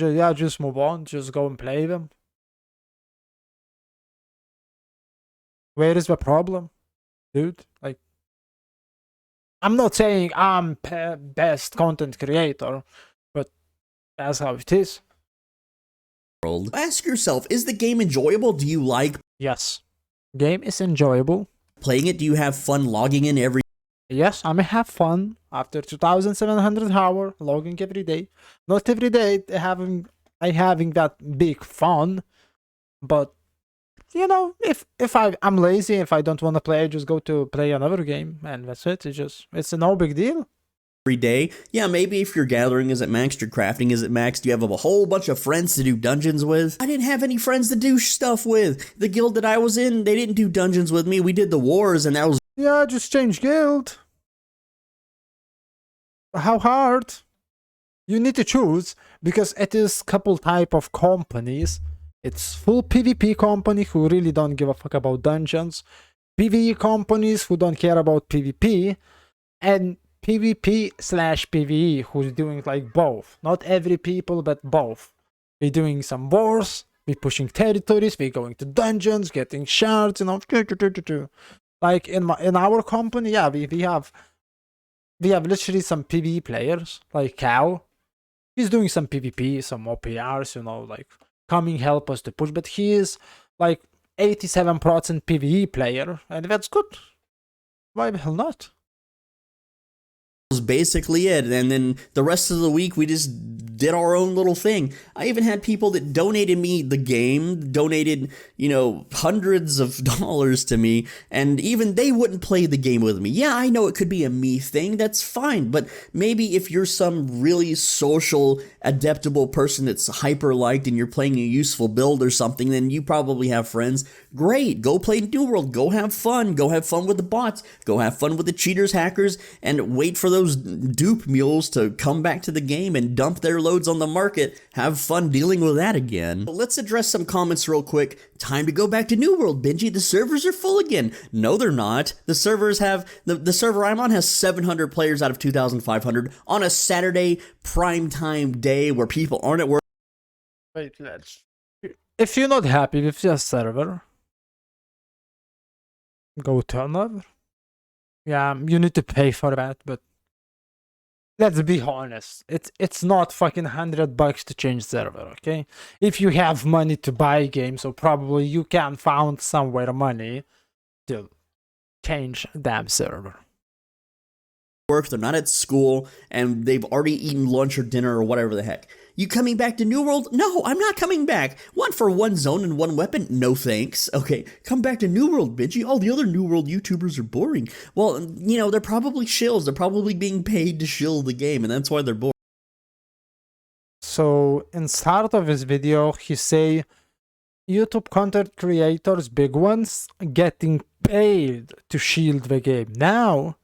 Speaker 1: move on. Just go and play them. Where is the problem, dude? Like, I'm not saying I'm best content creator, but that's how it is.
Speaker 2: Ask yourself, is the game enjoyable? Do you like
Speaker 1: Yes, game is enjoyable.
Speaker 2: playing it? Do you have fun logging in every
Speaker 1: Yes, I may have fun after 2,700 hours logging every day. Not every day having that big fun, but you know, if I'm lazy, if I don't want to play, I just go to play another game, and that's it. It's no big deal.
Speaker 2: every day? Yeah, maybe if your gathering is at max, your crafting is at max, do you have a whole bunch of friends to do dungeons with? I didn't have any friends to do stuff with. The guild that I was in, they didn't do dungeons with me. We did the wars, and that was
Speaker 1: Yeah, just change guild. How hard? You need to choose, because it is couple type of companies. It's full PvP company who really don't give a fuck about dungeons, PvE companies who don't care about PvP, and PvP/PvE who's doing like both. Not every people, but both. We're doing some wars, we're pushing territories, we're going to dungeons, getting shards, you know. Like in our company, yeah, we have literally some PvE players, like Cow. He's doing some PvP, some OPRs, you know, like coming help us to push, but he is like 87% PvE player, and that's good. Why the hell not?
Speaker 2: basically it. And then the rest of the week, we just did our own little thing. I even had people that donated me the game, donated, you know, hundreds of dollars to me, and even they wouldn't play the game with me. Yeah, I know it could be a me thing, that's fine, but maybe if you're some really social, adaptable person that's hyper-liked and you're playing a useful build or something, then you probably have friends. Great, go play New World, go have fun with the bots, go have fun with the cheaters, hackers, and wait for those dupe mules to come back to the game and dump their loads on the market. Have fun dealing with that again. But let's address some comments real quick. Time to go back to New World, Benji. The servers are full again. No, they're not. The servers have, the server I'm on has 700 players out of 2,500 on a Saturday primetime day where people aren't at work.
Speaker 1: Wait, if you're not happy with your server, go to another. Yeah, you need to pay for that, but let's be honest. It's not fucking $100 to change server, okay? If you have money to buy games, so probably you can find somewhere money to change damn server.
Speaker 2: They're not at school, and they've already eaten lunch or dinner or whatever the heck. You coming back to New World? No, I'm not coming back. One for one zone and one weapon? No thanks. Okay, come back to New World, Benji. All the other New World YouTubers are boring. Well, you know, they're probably shills. They're probably being paid to shill the game, and that's why they're boring.
Speaker 1: So, in start of his video, he say, YouTube content creators, big ones, getting paid to shield the game. Now,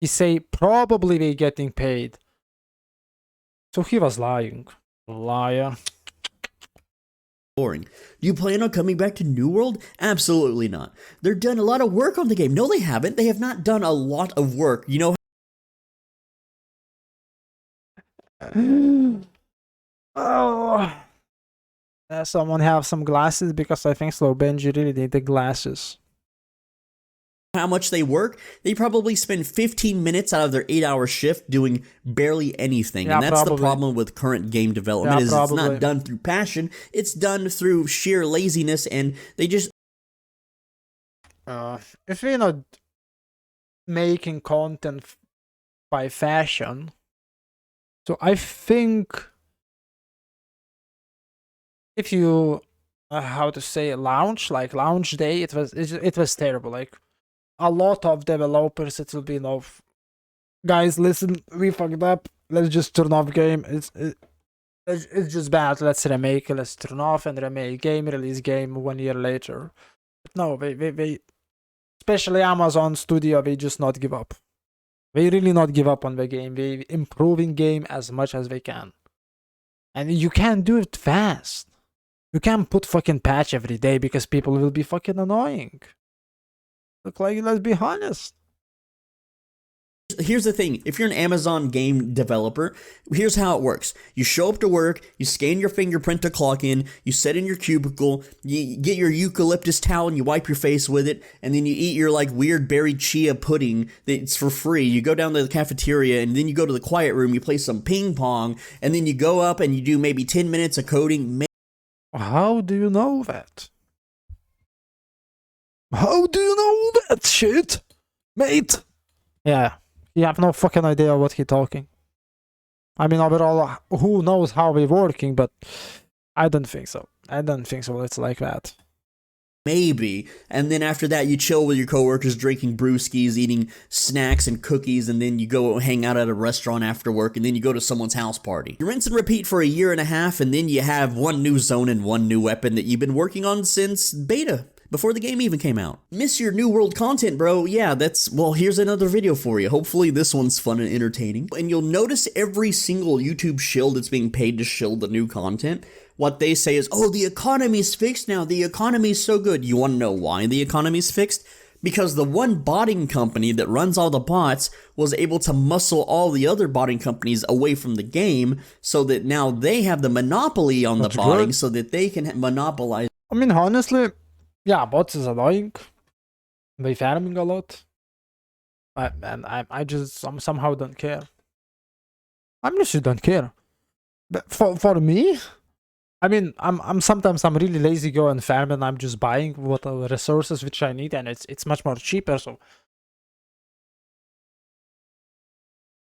Speaker 1: he say probably they getting paid. So he was lying. Liar.
Speaker 2: Boring. Do you plan on coming back to New World? Absolutely not. They're done a lot of work on the game. No, they haven't. They have not done a lot of work. You know
Speaker 1: Oh, someone have some glasses because I think swoleBENJI really need the glasses.
Speaker 2: how much they work, they probably spend 15 minutes out of their 8-hour shift doing barely anything.
Speaker 1: Yeah,
Speaker 2: and that's
Speaker 1: probably.
Speaker 2: the problem with current game development,
Speaker 1: Yeah,
Speaker 2: is
Speaker 1: probably.
Speaker 2: it's not done through passion, it's done through sheer laziness, and they just...
Speaker 1: If we're not making content by fashion, so I think if you how to say launch day, it was terrible. Like a lot of developers, it will be guys, listen, we fucked up, let's just turn off game. It's just bad, let's remake, let's turn off and remake game, release game 1 year later. But no, they especially Amazon Studio, they just not give up. They really not give up on the game. They improving game as much as they can. And you can't do it fast. You can't put fucking patch every day because people will be fucking annoying. Look, like, let's be honest.
Speaker 2: Here's the thing, if you're an Amazon game developer, here's how it works. You show up to work, you scan your fingerprint to clock in, you sit in your cubicle, you get your eucalyptus towel and you wipe your face with it, and then you eat your like weird berry chia pudding that's for free. You go down to the cafeteria and then you go to the quiet room, you play some ping pong, and then you go up and you do maybe 10 minutes of coding.
Speaker 1: How do you know that? How do you know that shit, mate? Yeah. You have no fucking idea what he's talking. I mean, overall, who knows how we're working, but I don't think so. I don't think so. It's like that.
Speaker 2: Maybe. And then after that, you chill with your coworkers, drinking brewskis, eating snacks and cookies, and then you go hang out at a restaurant after work, and then you go to someone's house party. You rinse and repeat for 1.5 years, and then you have one new zone and one new weapon that you've been working on since beta, before the game even came out. Miss your new world content, bro? Yeah, well, here's another video for you. Hopefully this one's fun and entertaining. And you'll notice every single YouTube shill that's being paid to shill the new content, what they say is, oh, the economy's fixed now. The economy's so good. You want to know why the economy's fixed? Because the one botting company that runs all the bots was able to muscle all the other botting companies away from the game, so that now they have the monopoly on the botting, so that they can monopolize.
Speaker 1: I mean, honestly, yeah, bots is annoying. They farming a lot. I just somehow don't care. I honestly don't care. But for me, I mean, I'm sometimes I'm really lazy, go and farm, and I'm just buying what resources which I need, and it's much more cheaper. So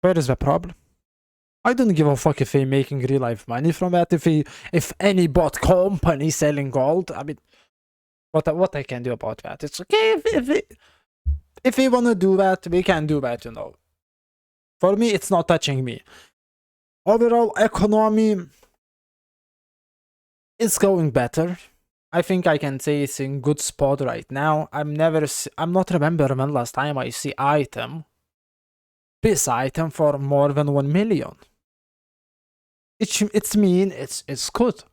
Speaker 1: where is the problem? I don't give a fuck if they making real life money from that. If any bot company selling gold, I mean, what I can do about that? It's okay if we wanna do that, we can do that, you know. For me, it's not touching me. Overall economy, it's going better. I think I can say it's in good spot right now. I'm not remember when last time I see this item for more than 1 million. It's good.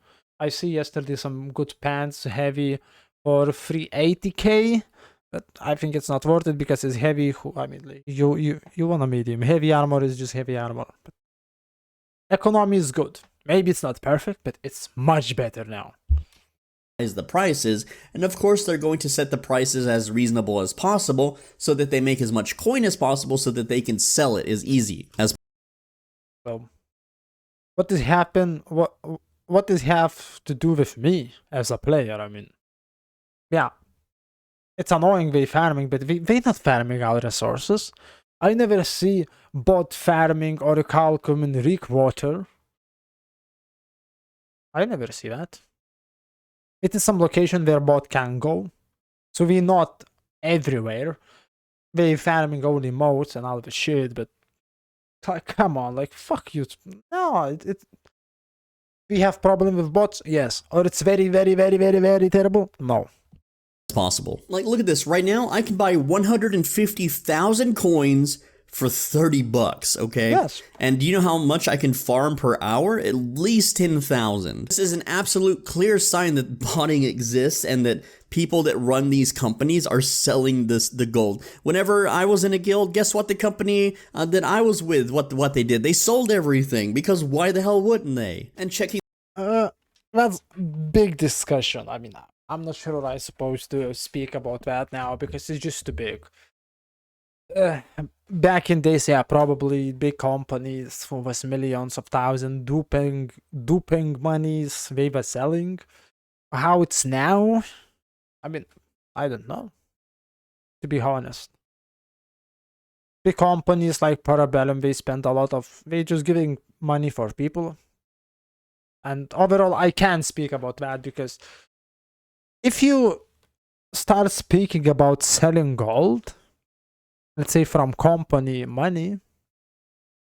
Speaker 1: I see yesterday some good pants, heavy, for 380k, but I think it's not worth it because it's heavy. I mean, like, you want a medium. Heavy armor is just heavy armor. But economy is good. Maybe it's not perfect, but it's much better now.
Speaker 2: The prices, and of course they're going to set the prices as reasonable as possible so that they make as much coin as possible so that they can sell it as easy as
Speaker 1: possible. So what does happen? What does have to do with me as a player? I mean, yeah, it's annoying they farming, but they not farming our resources. I never see bot farming or Calcum in Reek water. I never see that. It is some location where bot can go, so we're not everywhere. They farming only modes and all the shit, but come on, like, fuck you. No, we have problem with bots, yes, or it's very, very, very, very, very terrible. No.
Speaker 2: Possible. Like, look at this. Right now, I can buy 150,000 coins for 30 bucks, okay?
Speaker 1: Yes.
Speaker 2: And do you know how much I can farm per hour? At least 10,000. This is an absolute clear sign that botting exists and that people that run these companies are selling the gold. Whenever I was in a guild, guess what the company that I was with, what they did? They sold everything, because why the hell wouldn't they? And checking
Speaker 1: That's big discussion. I mean, I'm not sure I'm supposed to speak about that now because it's just too big. Back in days, yeah, probably big companies who was millions of thousands duping monies they were selling. How it's now, I mean, I don't know, to be honest. Big companies like Parabellum, they spend a lot of, they just giving money for people. And overall, I can't speak about that because if you start speaking about selling gold, let's say from company money,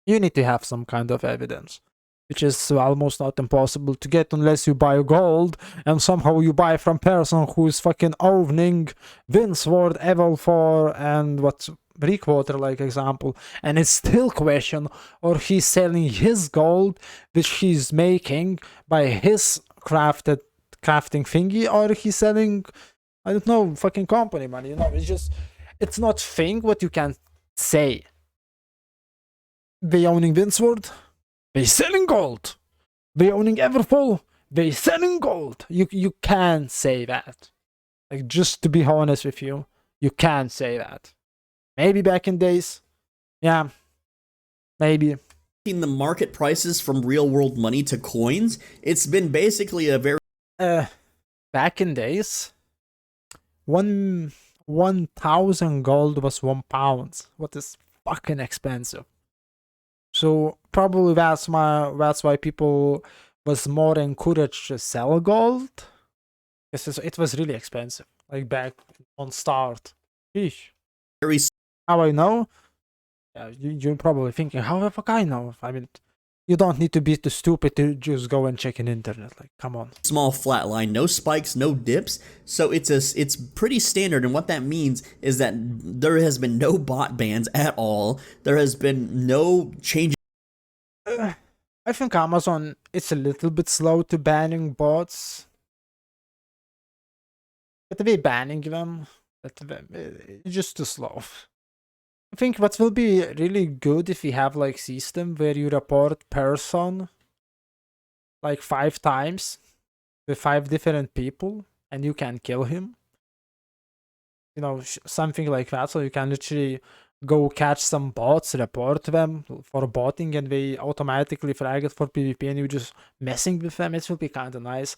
Speaker 1: you need to have some kind of evidence, which is almost not impossible to get unless you buy gold and somehow you buy from person who's fucking owning Winsword, Evil 4 and what's Breakwater, like example, and it's still question, or he's selling his gold which he's making by his crafting thingy, or he's selling, I don't know, fucking company money, you know. It's not thing what you can say. They owning Winsword, they selling gold. They owning Everfall, they selling gold. You can't say that. Like, just to be honest with you, you can't say that. Maybe back in days, yeah, maybe.
Speaker 2: the market prices from real world money to coins, it's been basically a very
Speaker 1: Back in days, 1,000 gold was £1. What is fucking expensive. So probably that's why people was more encouraged to sell gold, because it was really expensive. Like back on start. Eesh.
Speaker 2: very
Speaker 1: How I know? Yeah, you're probably thinking, how the fuck I know? I mean, you don't need to be too stupid to just go and check in internet. Like, come on.
Speaker 2: small flat line, no spikes, no dips. So it's pretty standard, and what that means is that there has been no bot bans at all. There has been no change.
Speaker 1: I think Amazon is a little bit slow to banning bots. But they banning them, but it's just too slow. I think what will be really good if we have like system where you report person like 5 times with 5 different people and you can kill him. You know, something like that, so you can literally go catch some bots, report them for botting, and they automatically flag it for PvP and you just messing with them. It will be kind of nice.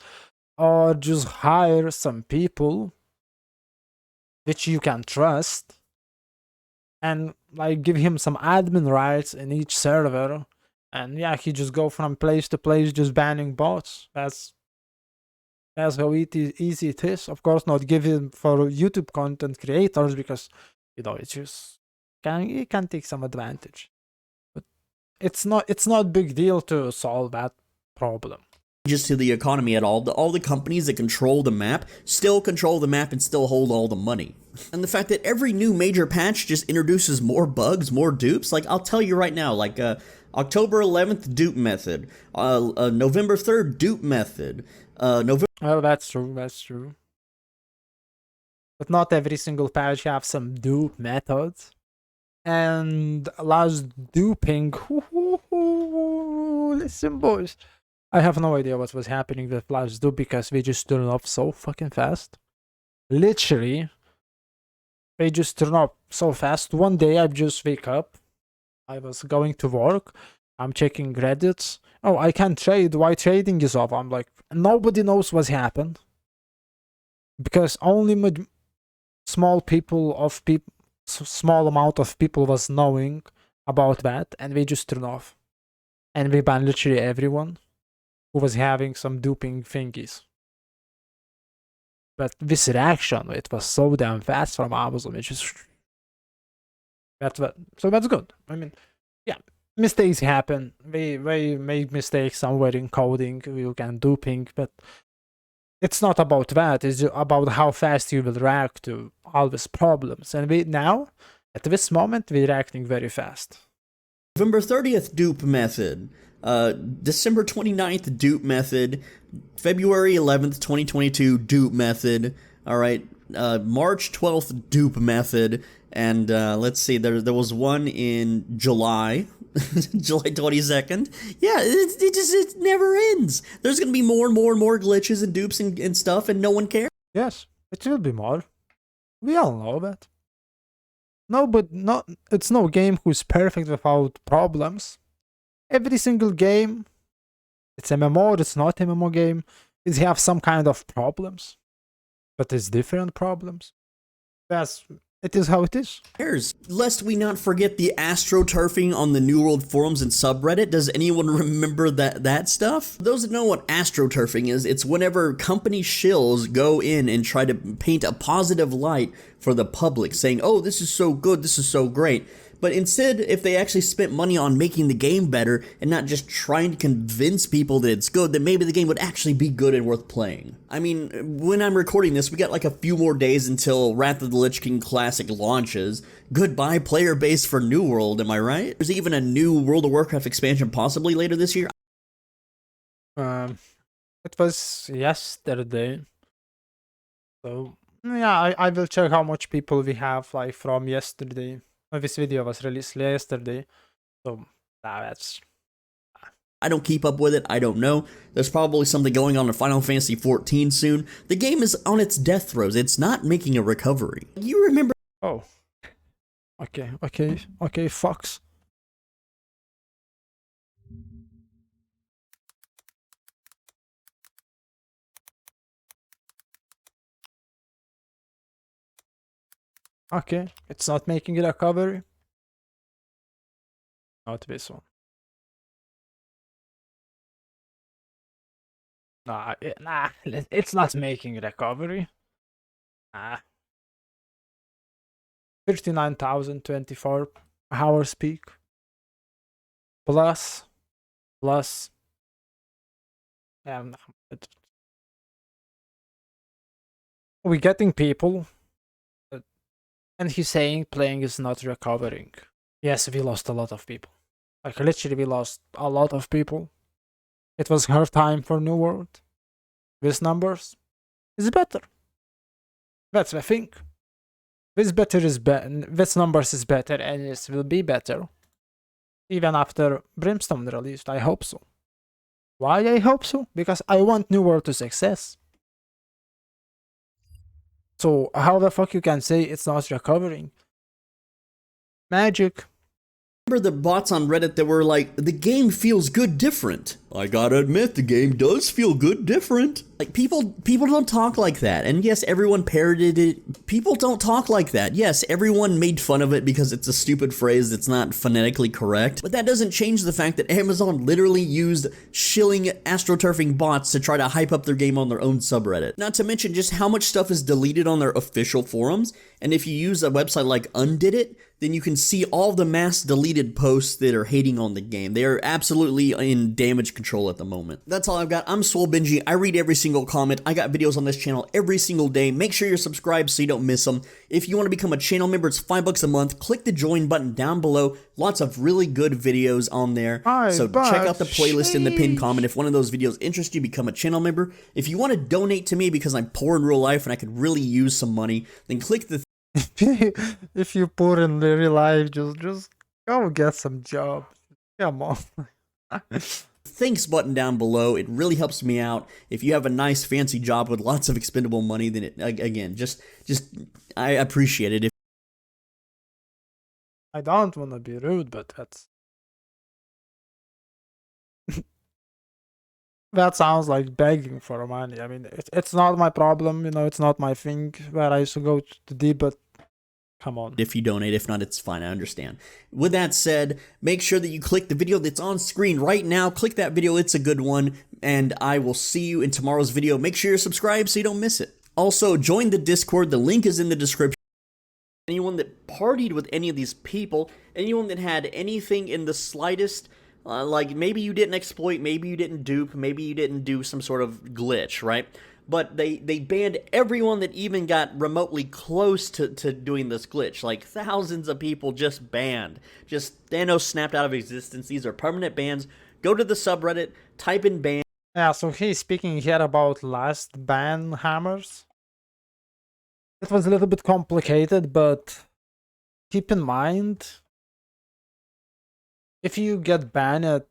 Speaker 1: Or just hire some people which you can trust and like give him some admin rights in each server, and yeah, he just go from place to place just banning bots. That's how easy it is. Of course, not given for YouTube content creators because, you know, it's just it can take some advantage, but it's not big deal to solve that problem.
Speaker 2: Changes to the economy at all. All the companies that control the map still control the map and still hold all the money. And the fact that every new major patch just introduces more bugs, more dupes. Like, I'll tell you right now, like October 11th dupe method, November 3rd dupe method, November.
Speaker 1: Well, that's true. But not every single patch have some dupe methods. And allows duping. Listen, boys. I have no idea what was happening with Flash Dupe because we just turned off so fucking fast. Literally, they just turn off so fast. One day I just wake up. I was going to work. I'm checking Reddit. Oh, I can't trade. Why trading is off? I'm like, nobody knows what's happened. Because only small amount of people was knowing about that, and we just turn off. And we ban literally everyone who was having some duping thingies. But this reaction, it was so damn fast from Amazon, which is so that's good. I mean, yeah, mistakes happen. We make mistakes somewhere in coding. You can duping, but it's not about that. It's about how fast you will react to all these problems. And we now, At this moment, we're acting very fast.
Speaker 2: November 30th, dupe method. December 29th, dupe method. February 11th, 2022, dupe method. Alright, March 12th, dupe method. And let's see, there was one in July. July 22nd. Yeah, it never ends. There's gonna be more and more and more glitches and dupes and stuff, and no one cares.
Speaker 1: Yes, it will be more. We all know that. No, but it's no game who's perfect without problems. Every single game, it's MMO, it's not MMO game, is have some kind of problems. But it's different problems. It is how it is.
Speaker 2: Lest we not forget the astroturfing on the New World forums and subreddit. Does anyone remember that stuff? Those that know what astroturfing is, it's whenever company shills go in and try to paint a positive light for the public, saying, oh, this is so good, this is so great. But instead, if they actually spent money on making the game better and not just trying to convince people that it's good, then maybe the game would actually be good and worth playing. I mean, when I'm recording this, we got like a few more days until Wrath of the Lich King Classic launches. Goodbye player base for New World, am I right? There's even a new World of Warcraft expansion possibly later this year.
Speaker 1: It was yesterday. So, yeah, I will check how much people we have like from yesterday. This video was released yesterday, so that's...
Speaker 2: I don't keep up with it, I don't know. There's probably something going on in Final Fantasy XIV soon. The game is on its death throes, it's not making a recovery. You remember...
Speaker 1: Oh. Okay, Fox. Okay, it's not making a recovery. Not this one. Nah, it's not making a recovery. Nah. 39,024 hours peak. Plus. Yeah, we're getting people. And he's saying playing is not recovering. Yes, we lost a lot of people. Like, literally, we lost a lot of people. It was hard time for New World. These numbers is better. That's the thing. This numbers is better, and it will be better. Even after Brimstone released, I hope so. Why I hope so? Because I want New World to success. So how the fuck you can say it's not recovering? Magic.
Speaker 2: Remember the bots on Reddit that were like, the game feels good different. I gotta admit, the game does feel good different. Like, people don't talk like that. And yes, everyone parroted it. People don't talk like that. Yes, everyone made fun of it because it's a stupid phrase that's not phonetically correct. But that doesn't change the fact that Amazon literally used shilling astroturfing bots to try to hype up their game on their own subreddit. Not to mention just how much stuff is deleted on their official forums. And if you use a website like Undid It, then you can see all the mass deleted posts that are hating on the game. They are absolutely in damage control at the moment. That's all I've got. I'm swoleBENJI. I read every single comment. I got videos on this channel every single day. Make sure you're subscribed so you don't miss them. If you want to become a channel member, it's $5 a month. Click the join button down below. Lots of really good videos on there. So check out the playlist in the pinned comment. If one of those videos interests you, become a channel member. If you want to donate to me because I'm poor in real life and I could really use some money, then click the
Speaker 1: if you poor in real life, just go get some job. Come on.
Speaker 2: thanks button down below. It really helps me out. If you have a nice fancy job with lots of expendable money, then it, again, just I appreciate it.
Speaker 1: I don't want to be rude, but that's that sounds like begging for money. I mean, it's not my problem, you know, it's not my thing where I used to go to deep, but come on.
Speaker 2: If you donate, if not, it's fine, I understand. With that said, make sure that you click the video that's on screen right now. Click that video, it's a good one, and I will see you in tomorrow's video. Make sure you're subscribed so you don't miss it. Also, join the Discord, the link is in the description. Anyone that partied with any of these people, anyone that had anything in the slightest, like maybe you didn't exploit, maybe you didn't dupe, maybe you didn't do some sort of glitch, right? but they banned everyone that even got remotely close to doing this glitch. Like, thousands of people just banned. Just Thanos snapped out of existence. These are permanent bans. Go to the subreddit, type in ban.
Speaker 1: Yeah, so he's speaking here about last ban hammers. It was a little bit complicated, but keep in mind, if you get banned,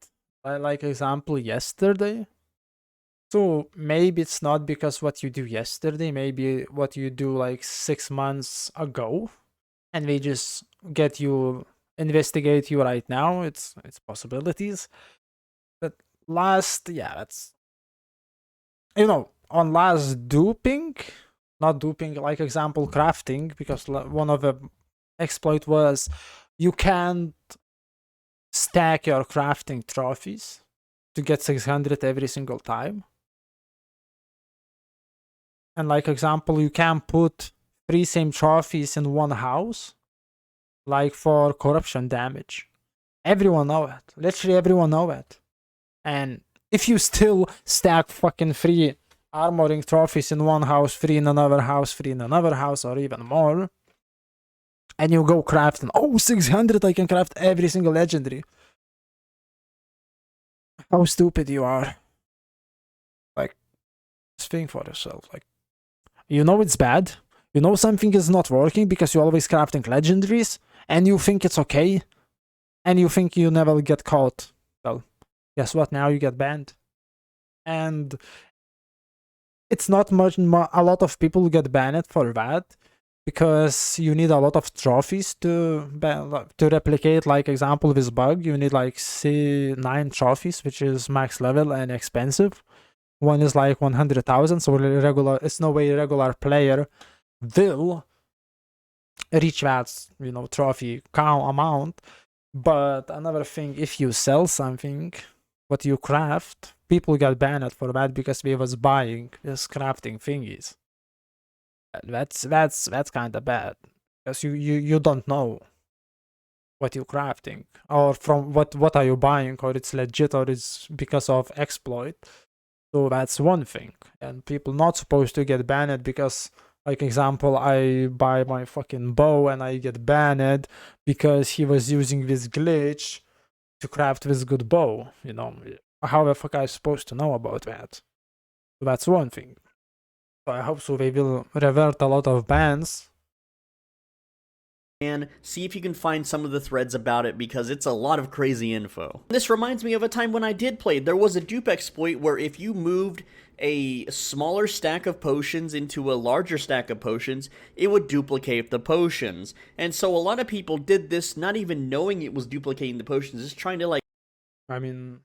Speaker 1: like example yesterday, so maybe it's not because what you do yesterday, maybe what you do like 6 months ago, and they just get you, investigate you right now. It's possibilities. But last, yeah, that's, on last duping, not duping, like example crafting, because one of the exploit was you can't stack your crafting trophies to get 600 every single time. And like example, you can put 3 same trophies in one house, like for corruption damage. Everyone know it. Literally everyone know it. And if you still stack fucking 3 armoring trophies in one house, 3 in another house, 3 in another house, or even more, and you go crafting, 600, I can craft every single legendary. How stupid you are. Like, just think for yourself. Like, you know it's bad. You know something is not working because you're always crafting legendaries, and you think it's okay, and you think you never get caught. Well, guess what? Now you get banned. And it's not much, a lot of people get banned for that, because you need a lot of trophies to replicate, like example, this bug. You need like 9 trophies, which is max level and expensive. One is like 100,000, so it's no way regular player will reach that, trophy count amount. But another thing, if you sell something, what you craft, people get banned for that because they was buying this crafting thingies. That's kind of bad, because you don't know what you're crafting, or from what are you buying, or it's legit or it's because of exploit. So that's one thing, and people not supposed to get banned because, like example, I buy my fucking bow and I get banned because he was using this glitch to craft this good bow. How the fuck I supposed to know about that? So that's one thing. So I hope so they will revert a lot of bans.
Speaker 2: And see if you can find some of the threads about it, because it's a lot of crazy info. This reminds me of a time when I did play. There was a dupe exploit where if you moved a smaller stack of potions into a larger stack of potions, it would duplicate the potions. And so a lot of people did this not even knowing it was duplicating the potions, just trying to like...
Speaker 1: I mean,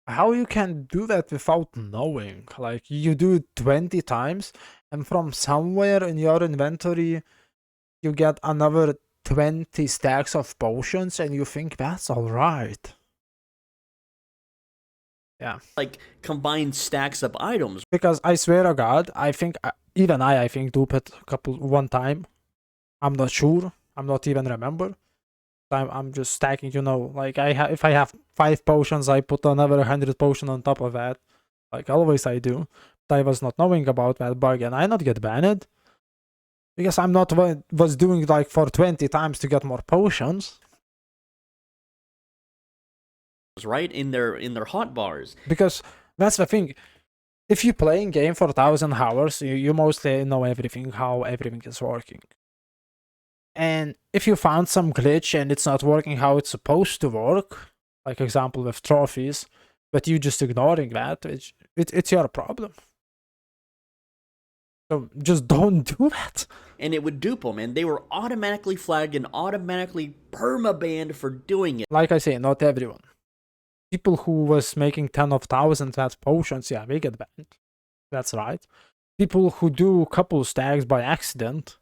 Speaker 1: how you can do that without knowing? Like, you do it 20 times, and from somewhere in your inventory, you get another 20 stacks of potions, and you think that's alright. Yeah.
Speaker 2: Like, combined stacks of items.
Speaker 1: Because I swear to God, I think, even I think duped it one time. I'm not sure. I'm not even remember. I'm just stacking, like if I have 5 potions, I put another 100 potion on top of that. Like always I do. But I was not knowing about that bug, and I not get banned. Because I'm not was doing like for 20 times to get more potions.
Speaker 2: Right in their hotbars.
Speaker 1: Because that's the thing. If you play in game for 1,000 hours, you mostly know everything, how everything is working. And if you found some glitch and it's not working how it's supposed to work, like example with trophies, but you just ignoring that, it's your problem. So just don't do that.
Speaker 2: And it would dupe them, and they were automatically flagged and automatically perma-banned for doing it.
Speaker 1: Like I say, not everyone. People who was making 10 of thousands at potions, yeah, they get banned. That's right. People who do couple stacks by accident,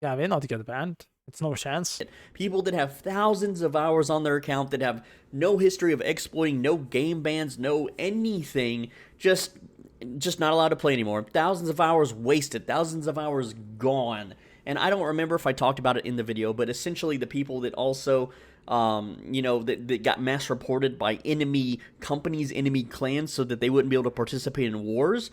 Speaker 1: yeah, they not get banned. It's no chance.
Speaker 2: People that have thousands of hours on their account, that have no history of exploiting, no game bans, no anything, just not allowed to play anymore. Thousands of hours wasted, thousands of hours gone. And I don't remember if I talked about it in the video, but essentially the people that also, that got mass reported by enemy companies, enemy clans, so that they wouldn't be able to participate in wars.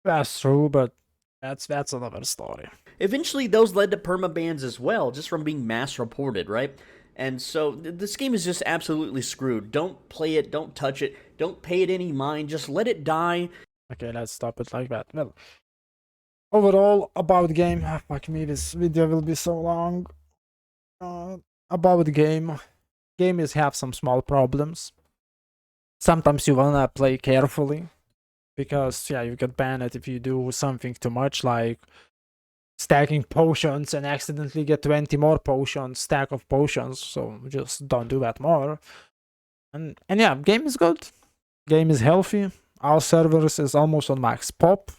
Speaker 1: That's true, but that's another story.
Speaker 2: Eventually, those led to permabans as well, just from being mass reported, right? And so this game is just absolutely screwed. Don't play it, don't touch it, don't pay it any mind, just let it die.
Speaker 1: Okay, let's stop it like that. Well, overall, about game, fuck me, this video will be so long. About the game is have some small problems. Sometimes you wanna play carefully, because yeah, you get banned if you do something too much, like stacking potions and accidentally get 20 more potions, stack of potions. So just don't do that more. And yeah, game is good, game is healthy. Our servers is almost on max pop.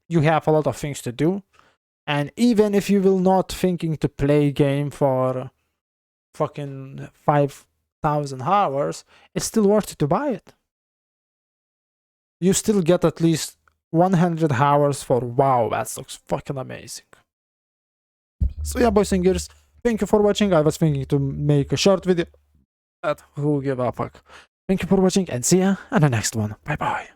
Speaker 1: You have a lot of things to do, and even if you will not thinking to play game for fucking 5,000 hours, it's still worth it to buy it. You still get at least 100 hours for WoW. That looks fucking amazing. So yeah, boys and girls, thank you for watching. I was thinking to make a short video, but who give a fuck. Thank you for watching, and see ya on the next one. Bye bye.